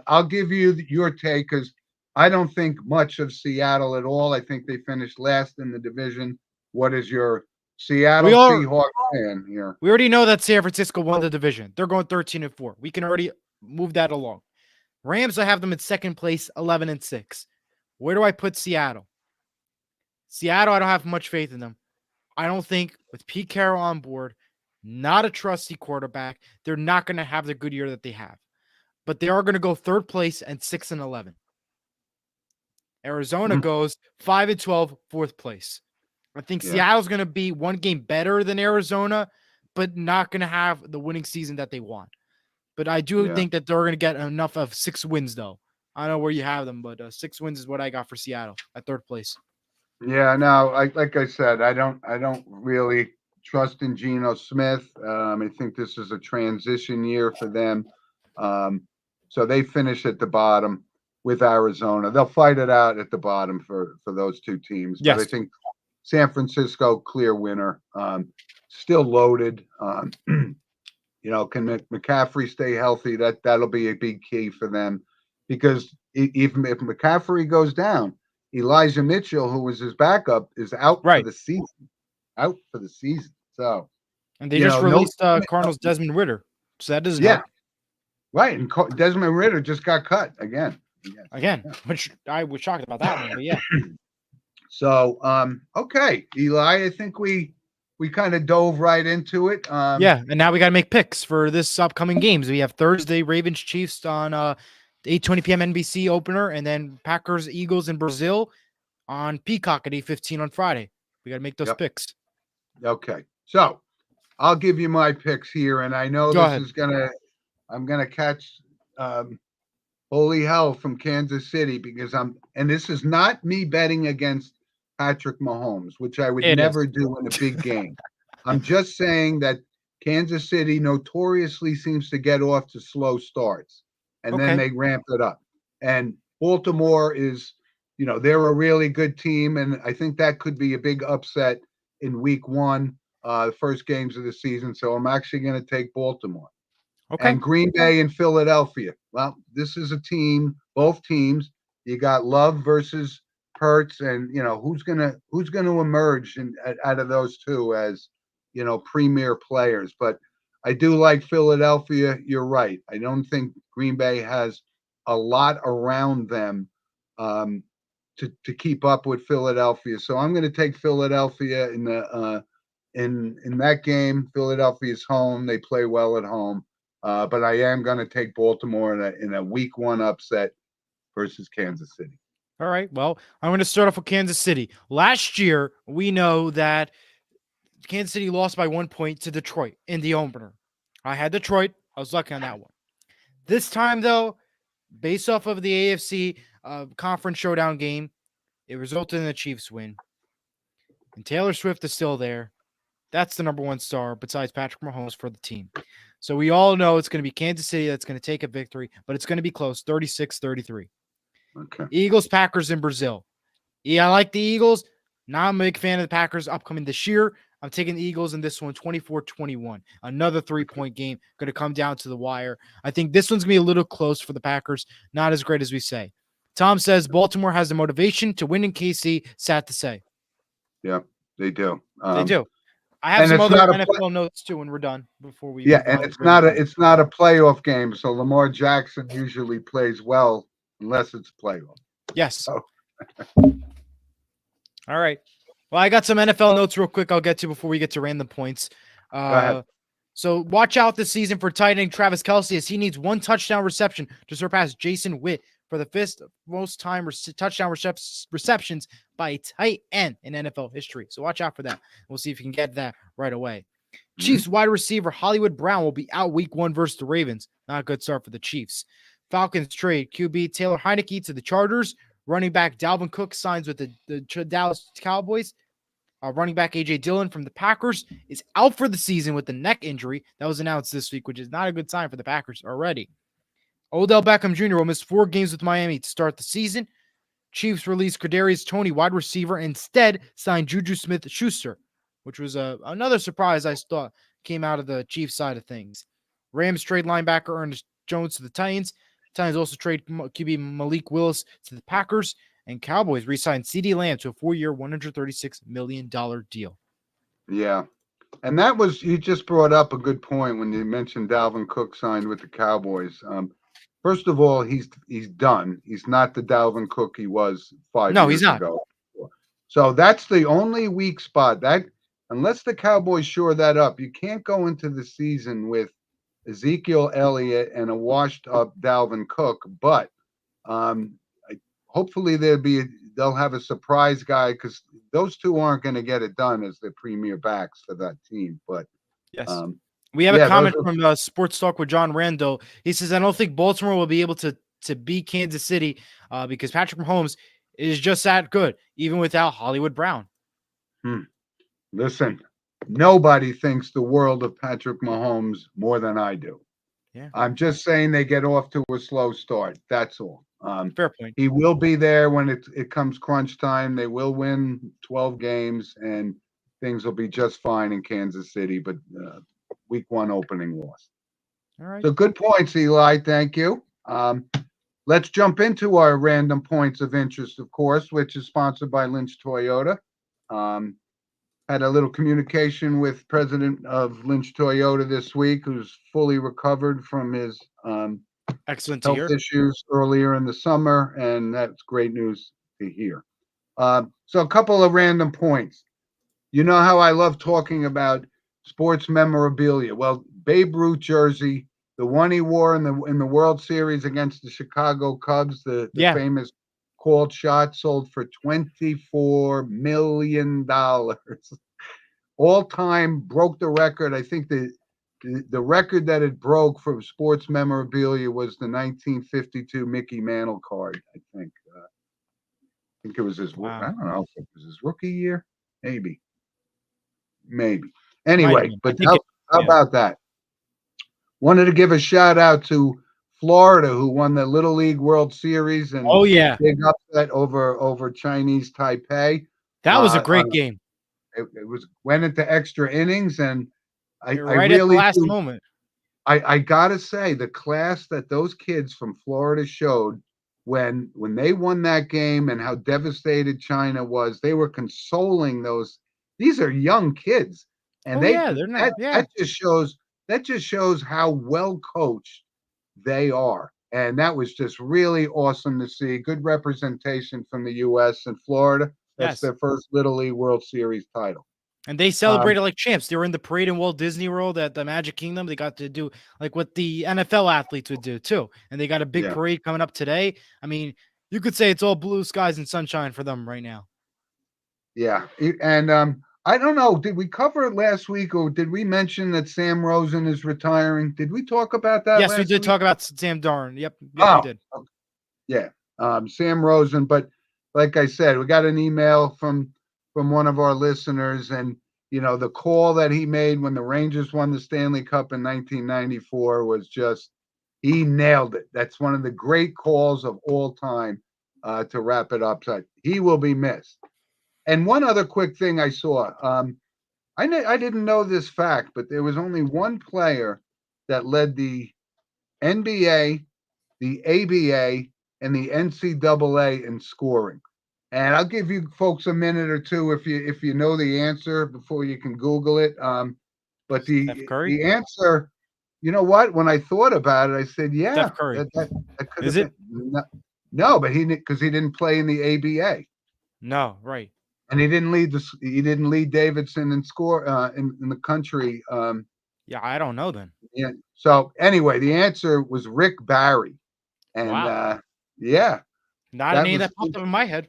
I'll give you your take because I don't think much of Seattle at all. I think they finished last in the division. What is your Seattle Seahawks fan here? We already know that San Francisco won the division. They're going 13-4. We can already move that along. Rams, I have them in second place, 11-6. Where do I put Seattle? Seattle, I don't have much faith in them. I don't think with Pete Carroll on board, not a trusty quarterback, they're not going to have the good year that they have. But they are going to go third place and 6-11. Arizona goes 5-12, fourth place. I think Seattle's going to be one game better than Arizona, but not going to have the winning season that they want. But I do think that they're going to get enough of 6 wins, though. I don't know where you have them, but 6 wins is what I got for Seattle at third place. Yeah, no, like I said, I don't really trust in Geno Smith. I think this is a transition year for them. So they finish at the bottom with Arizona. They'll fight it out at the bottom for those two teams. But I think San Francisco, clear winner. Still loaded. Can McCaffrey stay healthy? That'll be a big key for them because even if McCaffrey goes down, Elijah Mitchell, who was his backup, is out for the season. Out for the season. So, and they just released Cardinals Desmond Ridder, so that doesn't help. Right, and Desmond Ridder just got cut again. Which I was shocked about that one, but yeah. So, okay, Eli, I think we kind of dove right into it. And now we got to make picks for this upcoming games. We have Thursday Ravens Chiefs on 8:20 p.m. NBC opener, and then Packers Eagles in Brazil on Peacock at 8:15 on Friday. We got to make those picks. Okay, so I'll give you my picks here, and I know I'm gonna catch holy hell from Kansas City because this is not me betting against Patrick Mahomes, which I would never do in a big game. I'm just saying that Kansas City notoriously seems to get off to slow starts, and then they ramp it up. And Baltimore is, they're a really good team, and I think that could be a big upset in week 1, the first games of the season. So I'm actually going to take Baltimore. Okay. And Green Bay and Philadelphia. Well, this is a team, both teams. You got Love versus Hurts, and who's gonna emerge out of those two as premier players. But I do like Philadelphia. You're right. I don't think Green Bay has a lot around them to keep up with Philadelphia. So I'm going to take Philadelphia in the in that game. Philadelphia's home. They play well at home. But I am going to take Baltimore in a week 1 upset versus Kansas City. All right. Well, I'm going to start off with Kansas City. Last year, we know that Kansas City lost by 1 point to Detroit in the opener. I had Detroit. I was lucky on that one. This time, though, based off of the AFC conference showdown game, it resulted in the Chiefs win. And Taylor Swift is still there. That's the number 1 star besides Patrick Mahomes for the team. So we all know it's going to be Kansas City that's going to take a victory, but it's going to be close, 36-33. Okay. Eagles, Packers in Brazil. Yeah, I like the Eagles. Not a big fan of the Packers upcoming this year. I'm taking the Eagles in this one, 24-21. Another 3-point game, going to come down to the wire. I think this one's going to be a little close for the Packers. Not as great as we say. Tom says Baltimore has the motivation to win in KC. Sad to say. Yeah, they do. They do. I have And some it's other not a NFL notes too when we're done before we Yeah, move and on. To it's not a playoff game, so Lamar Jackson usually plays well unless it's playoff. Yes. So All right. Well, I got some NFL notes real quick I'll get to before we get to random points. go ahead. So watch out this season for tight end Travis Kelce as he needs one touchdown reception to surpass Jason Witt for the fifth most time touchdown receptions by a tight end in NFL history. So watch out for that. We'll see if you can get that right away. Chiefs wide receiver Hollywood Brown will be out week 1 versus the Ravens. Not a good start for the Chiefs. Falcons trade QB Taylor Heineke to the Chargers. Running back Dalvin Cook signs with the Dallas Cowboys. Running back A.J. Dillon from the Packers is out for the season with the neck injury that was announced this week, which is not a good sign for the Packers already. Odell Beckham Jr. will miss 4 games with Miami to start the season. Chiefs released Kadarius Toney, wide receiver, instead signed Juju Smith-Schuster, which was another surprise I thought came out of the Chiefs side of things. Rams trade linebacker Ernest Jones to the Titans. Titans also trade QB Malik Willis to the Packers. And Cowboys re-signed CeeDee Lamb to a 4-year, $136 million deal. Yeah. And that was, you just brought up a good point when you mentioned Dalvin Cook signed with the Cowboys. First of all, he's done. He's not the Dalvin Cook he was 5 No, years he's not. ago. So that's the only weak spot. That unless the Cowboys shore that up, you can't go into the season with Ezekiel Elliott and a washed up Dalvin Cook. But hopefully they'll have a surprise guy because those two aren't going to get it done as the premier backs for that team. But yes, we have yeah, a comment from Sports Talk with John Rando. He says, "I don't think Baltimore will be able to beat Kansas City because Patrick Mahomes is just that good, even without Hollywood Brown." Listen, nobody thinks the world of Patrick Mahomes more than I do. Yeah, I'm just saying they get off to a slow start. That's all. fair point. He will be there when it comes crunch time. They will win 12 games and things will be just fine in Kansas City. But week 1 opening loss. All right. So good points, Eli. Thank you. Let's jump into our random points of interest, of course, which is sponsored by Lynch Toyota. Had a little communication with president of Lynch Toyota this week, who's fully recovered from his Excellent to health hear. issues earlier in the summer, and that's great news to hear. So a couple of random points. You know how I love talking about sports memorabilia. Well, Babe Ruth jersey, the one he wore in the World Series against the Chicago Cubs, the famous called shot, sold for $24 million. All time, broke the record. I think the record that it broke for sports memorabilia was the 1952 Mickey Mantle card. I think it was his. Wow. I don't know if it was his rookie year. Maybe. Anyway, but how about that? Wanted to give a shout out to Florida, who won the Little League World Series, and big upset over Chinese Taipei. That was a great game. It went into extra innings, and I right really at the last moment. I gotta say, the class that those kids from Florida showed when they won that game and how devastated China was, they were consoling those. These are young kids, and that just shows how well coached they are. And that was just really awesome to see. Good representation from the U.S. and Florida. That's their first Little League World Series title. And they celebrated like champs. They were in the parade in Walt Disney World at the Magic Kingdom. They got to do like what the NFL athletes would do too. And they got a big parade coming up today. I mean, you could say it's all blue skies and sunshine for them right now. Yeah. And I don't know. Did we cover it last week, or did we mention that Sam Rosen is retiring? Did we talk about that? Yes, we did talk about Sam Darn. Yep, we did. Yeah. Sam Rosen. But like I said, we got an email from one of our listeners, and the call that he made when the Rangers won the Stanley Cup in 1994 was just, he nailed it. That's one of the great calls of all time to wrap it up. So he will be missed. And one other quick thing I saw, I didn't know this fact, but there was only one player that led the NBA, the ABA, and the NCAA in scoring. And I'll give you folks a minute or two if you know the answer before you can Google it. But Steph Curry? the answer, you know what? When I thought about it, I said, yeah, Steph Curry. that could Is have it? been. No, but because he didn't play in the ABA. No, right. And he didn't lead Davidson in score in the country. Yeah, I don't know then. Yeah. So anyway, the answer was Rick Barry, and Wow. yeah, Not a that name was that popped up in my head.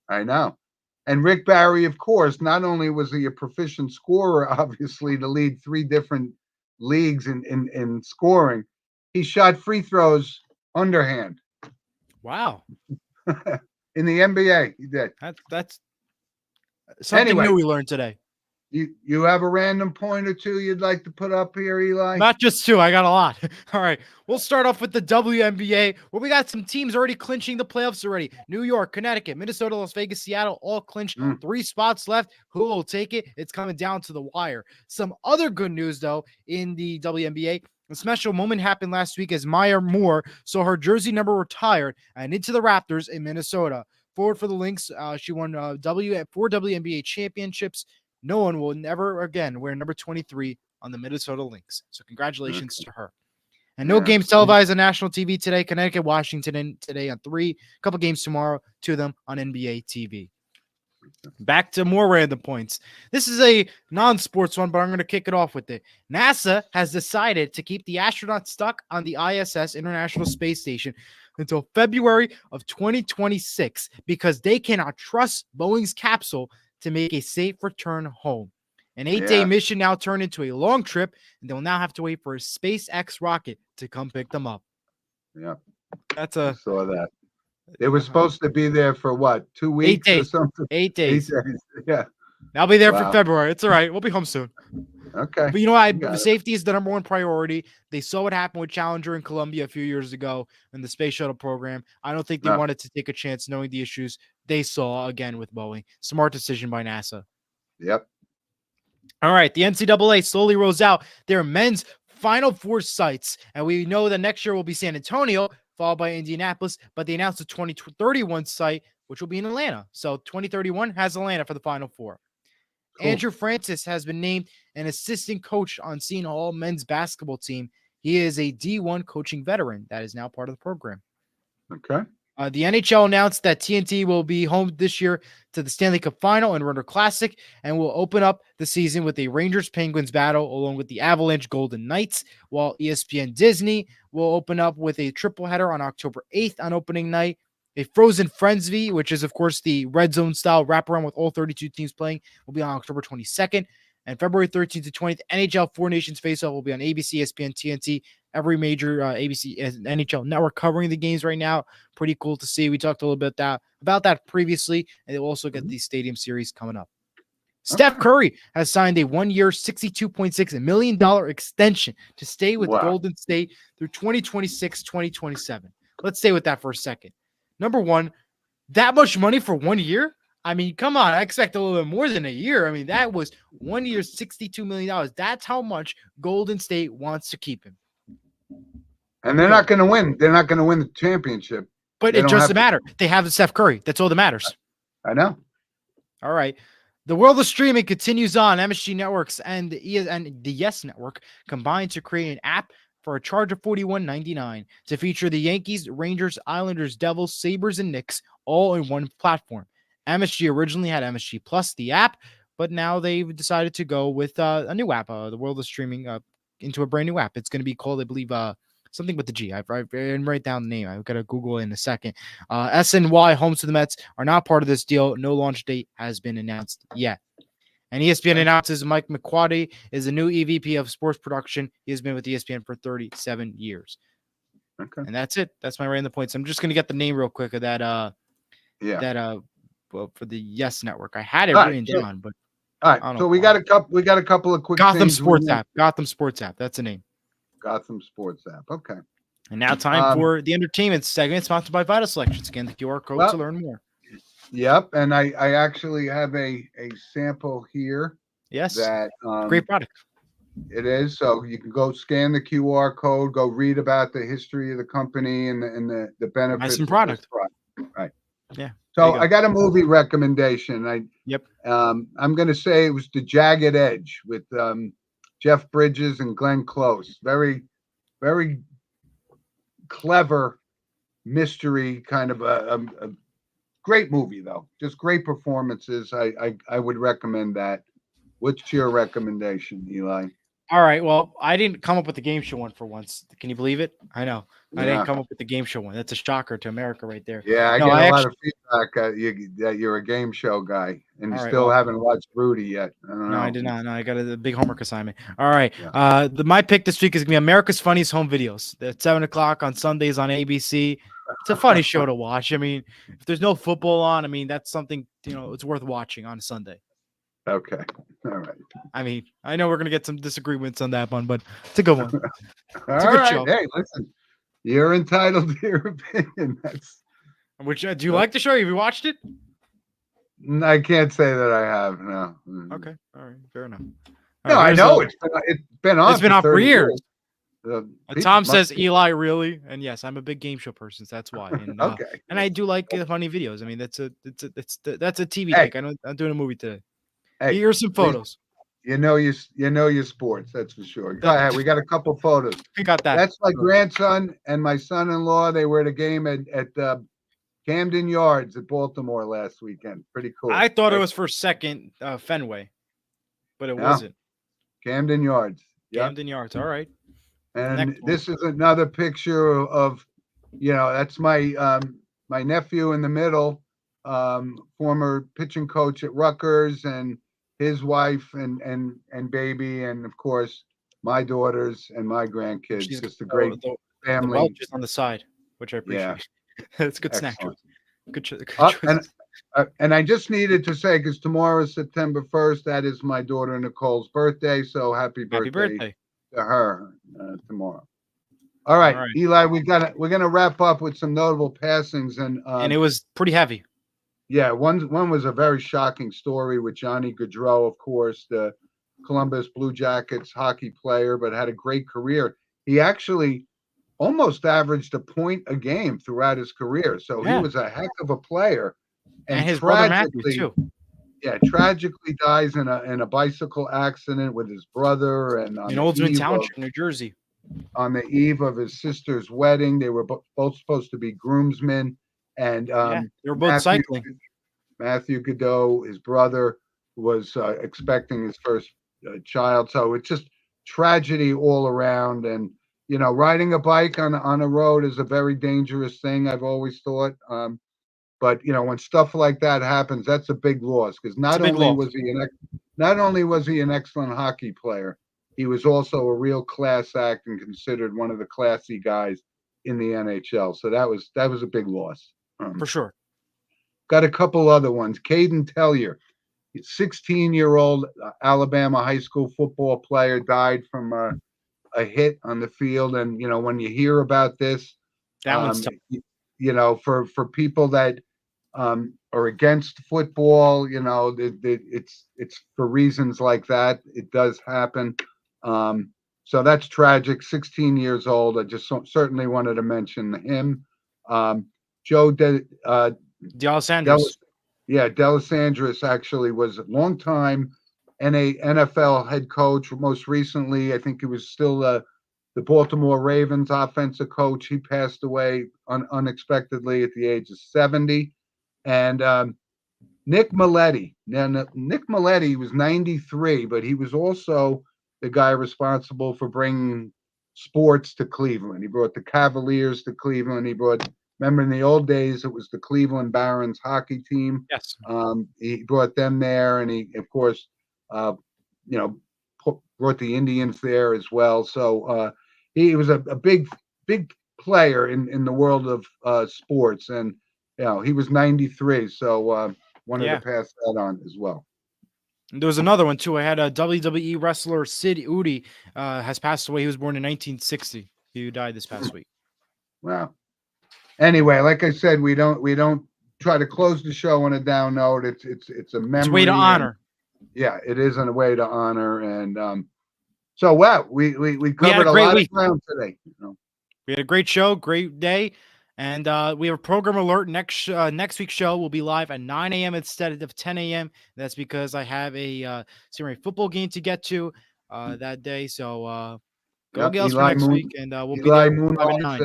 I know. And Rick Barry, of course, not only was he a proficient scorer, obviously to lead 3 different leagues in scoring, he shot free throws underhand Wow. in the NBA. He did. That's something Anyway, new we learned today. you have a random point or two you'd like to put up here, Eli? Not just 2. I got a lot. All right. We'll start off with the WNBA, where we got some teams already clinching the playoffs already. New York, Connecticut, Minnesota, Las Vegas, Seattle, all clinched. 3 spots left. Who will take it? It's coming down to the wire. Some other good news, though, in the WNBA. A special moment happened last week as Maya Moore saw her jersey number retired and into the Raptors in Minnesota. Forward for the Lynx, she won 4 WNBA championships. No one will never again wear number 23 on the Minnesota Lynx. So congratulations to her. And no games televised on national TV today. Connecticut, Washington today on 3. A couple games tomorrow, 2 of them on NBA TV. Back to more random points. This is a non-sports one, but I'm going to kick it off with it. NASA has decided to keep the astronauts stuck on the ISS, International Space Station, until February of 2026 because they cannot trust Boeing's capsule to make a safe return home. An 8-day mission now turned into a long trip, and they'll now have to wait for a SpaceX rocket to come pick them up. Yeah, I saw that. They were supposed to be there for what, 2 weeks or something? 8 days. 8 days. Yeah. I'll be there for February. It's all right. We'll be home soon. Okay. But you know, safety is the number one priority. They saw what happened with Challenger in Columbia a few years ago in the space shuttle program. I don't think they wanted to take a chance knowing the issues they saw again with Boeing. Smart decision by NASA. Yep. All right. The NCAA slowly rolls out their men's Final Four sites. And we know that next year will be San Antonio, followed by Indianapolis. But they announced the 2031 site, which will be in Atlanta. So 2031 has Atlanta for the Final Four. Cool. Andrew Francis has been named an assistant coach on Seton Hall men's basketball team. He is a D1 coaching veteran that is now part of the program. Okay. The NHL announced that TNT will be home this year to the Stanley Cup Final and Winter Classic and will open up the season with a Rangers-Penguins battle along with the Avalanche Golden Knights, while ESPN Disney will open up with a triple header on October 8th on opening night. A Frozen Frenzy, which is, of course, the red zone style wraparound with all 32 teams playing, will be on October 22nd. And February 13th to 20th, NHL Four Nations Face-Off will be on ABC, ESPN, TNT, every major ABC NHL network covering the games right now. Pretty cool to see. We talked a little bit about that previously, and they'll also get the Stadium Series coming up. Steph Curry has signed a 1-year, $62.6 million extension to stay with Golden State through 2026-2027. Let's stay with that for a second. Number one, that much money for 1 year? I mean, come on. I expect a little bit more than a year. I mean, that was 1 year, $62 million. That's how much Golden State wants to keep him. And they're not going to win. They're not going to win the championship. But it doesn't matter. They have the Steph Curry. That's all that matters. I know. All right. The world of streaming continues on. MSG Networks and the Yes Network combined to create an app for a charge of $41.99 to feature the Yankees, Rangers, Islanders, Devils, Sabres, and Knicks all in one platform. MSG originally had MSG Plus, the app, but now they've decided to go with a new app, the world of streaming, into a brand new app. It's going to be called, I believe, something with the G. I didn't write down the name. I've got to Google it in a second. SNY, Homes to the Mets, are not part of this deal. No launch date has been announced yet. And ESPN announces Mike McQuarrie is the new EVP of sports production. He has been with ESPN for 37 years. Okay. And that's it. That's my random points. I'm just going to get the name real quick of that. For the Yes Network. I had it written down, but all right. So we got a couple of quick Gotham Sports app. Gotham Sports app. That's the name. Gotham Sports app. Okay. And now time for the entertainment segment sponsored by Vital Selection. Scan the QR code to learn more. Yep. And I actually have a sample here. Yes. That great product. It is. So you can go scan the QR code, go read about the history of the company and the benefits. Nice product. Right. Yeah. So you I go. got a movie recommendation. Yep. I'm going to say it was The Jagged Edge with Jeff Bridges and Glenn Close. Very, very clever mystery kind of a great movie though. Just great performances. I would recommend that. What's your recommendation, Eli? All right. Well, I didn't come up with the game show one for once. Can you believe it? I know. I didn't Yeah. come up with the game show one. That's a shocker to America right there. Yeah, I No, get I a lot actually. of feedback that you're a game show guy and you All right. still Well, haven't watched Rudy yet. I don't no, I know. did not. No, I got a big homework assignment. All right. Yeah. My pick this week is gonna be America's Funniest Home Videos. At 7 o'clock on Sundays on ABC. It's a funny show to watch. I mean, if there's no football on, I mean, that's something it's worth watching on a Sunday. Okay. All right. I mean, I know we're gonna get some disagreements on that one, but it's a good one. All It's a good right. show. Hey, listen, you're entitled to your opinion. Which do you like the show? Have you watched it? I can't say that I have. No. Okay. All right. Fair enough. No, I know it's been on. It's been on for 30 years. Tom Must says be- Eli really, and yes, I'm a big game show person. So that's why. And, Okay. and I do like funny videos. I mean, that's a TV Hey. pick. I'm doing a movie today. Hey, Here's some photos. you know your sports. That's for sure. Go ahead. We got a couple photos. We got that. That's my grandson and my son-in-law. They were at a game at Camden Yards at Baltimore last weekend. Pretty cool. I thought it was for second Fenway, but it No. wasn't. Camden Yards. Yeah. Camden Yards. All right. And Next one. this is another picture of, that's my my nephew in the middle, former pitching coach at Rutgers, and his wife and baby, and of course my daughters and my grandkids. She's Just a great the family. Welch is on the side, which I appreciate. It's a good snack. Excellent. Good And and I just needed to say, because tomorrow is September 1st, that is my daughter Nicole's birthday. So happy birthday to her tomorrow. All right, Eli, we're gonna wrap up with some notable passings, and it was pretty heavy. Yeah, one was a very shocking story with Johnny Gaudreau, of course, the Columbus Blue Jackets hockey player, but had a great career. He actually almost averaged a point a game throughout his career, so he was a heck of a player. And his brother Matthew too. Yeah, tragically dies in a bicycle accident with his brother, and in Oldsman Township, New Jersey. On the eve of his sister's wedding, they were both supposed to be groomsmen, and they were both cycling. Matthew Godot, his brother, was expecting his first child, so it's just tragedy all around. And riding a bike on a road is a very dangerous thing, I've always thought. But when stuff like that happens, that's a big loss, because not only was he an excellent hockey player, he was also a real class act and considered one of the classy guys in the NHL. So that was a big loss. For sure. Got a couple other ones. Caden Tellier, 16-year-old Alabama high school football player, died from a hit on the field. And when you hear about this, that one's tough. For people that are against football, it's for reasons like that. It does happen. So that's tragic. 16 years old. I just certainly wanted to mention him. Joe D'Alessandris. D'Alessandris actually was a long time NFL head coach. Most recently, I think he was still the Baltimore Ravens offensive coach. He passed away unexpectedly at the age of 70. And Nick Maletti. Now, Nick Maletti was 93, but he was also the guy responsible for bringing sports to Cleveland. He brought the Cavaliers to Cleveland. Remember in the old days, it was the Cleveland Barons hockey team. Yes. He brought them there, and he, of course, brought the Indians there as well. So he was a big player in the world of sports, and he was 93. So wanted to pass that on as well. There was another one too. I had a WWE wrestler, Sid Udi, has passed away. He was born in 1960. He died this past week. Wow. Anyway, like I said, we don't try to close the show on a down note. It's a memory. It's a way to honor. Yeah, it is a way to honor. And so wow, we covered a lot of ground today. We had a great show, great day. And we have a program alert. Next week's show will be live at 9 a.m. instead of 10 a.m. That's because I have a senior football game to get to that day. So go Yep, Gales for next week, and we'll be Eli there live at 9.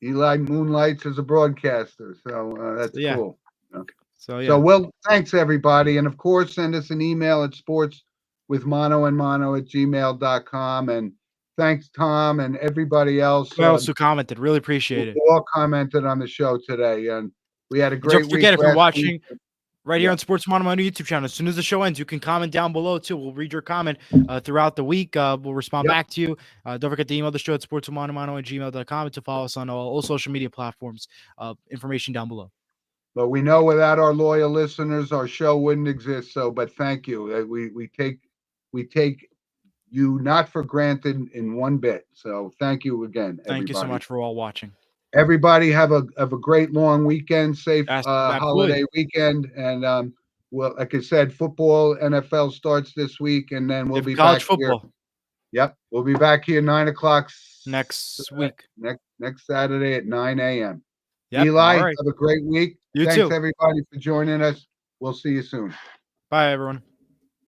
Eli moonlights as a broadcaster, so that's Yeah. cool. Okay. So yeah. So well, thanks everybody, and of course, send us an email at sportswithmonoandmono@gmail.com. And thanks Tom and everybody else. Who else who commented? Really appreciate it. Who all commented on the show today, and we had a And great don't forget, week if you're last watching week. right here on Sports Mono YouTube channel, as soon as the show ends, you can comment down below too. We'll read your comment throughout the week. We'll respond back to you. Don't forget to email the show at sportswithmono@gmail.com and to follow us on all social media platforms. Information down below. But we know without our loyal listeners, our show wouldn't exist. So, but thank you. We take you not for granted in one bit. So thank you again, everybody. Thank you so much for all watching. Everybody have a great long weekend, safe Absolutely. holiday weekend, and well, like I said, football, NFL starts this week, and then we'll be college back football. Here. Yep, we'll be back here 9:00 next week. Next Saturday at 9 a.m. Yep. Eli, all right. have a great week. You Thanks too. everybody for joining us. We'll see you soon. Bye, everyone.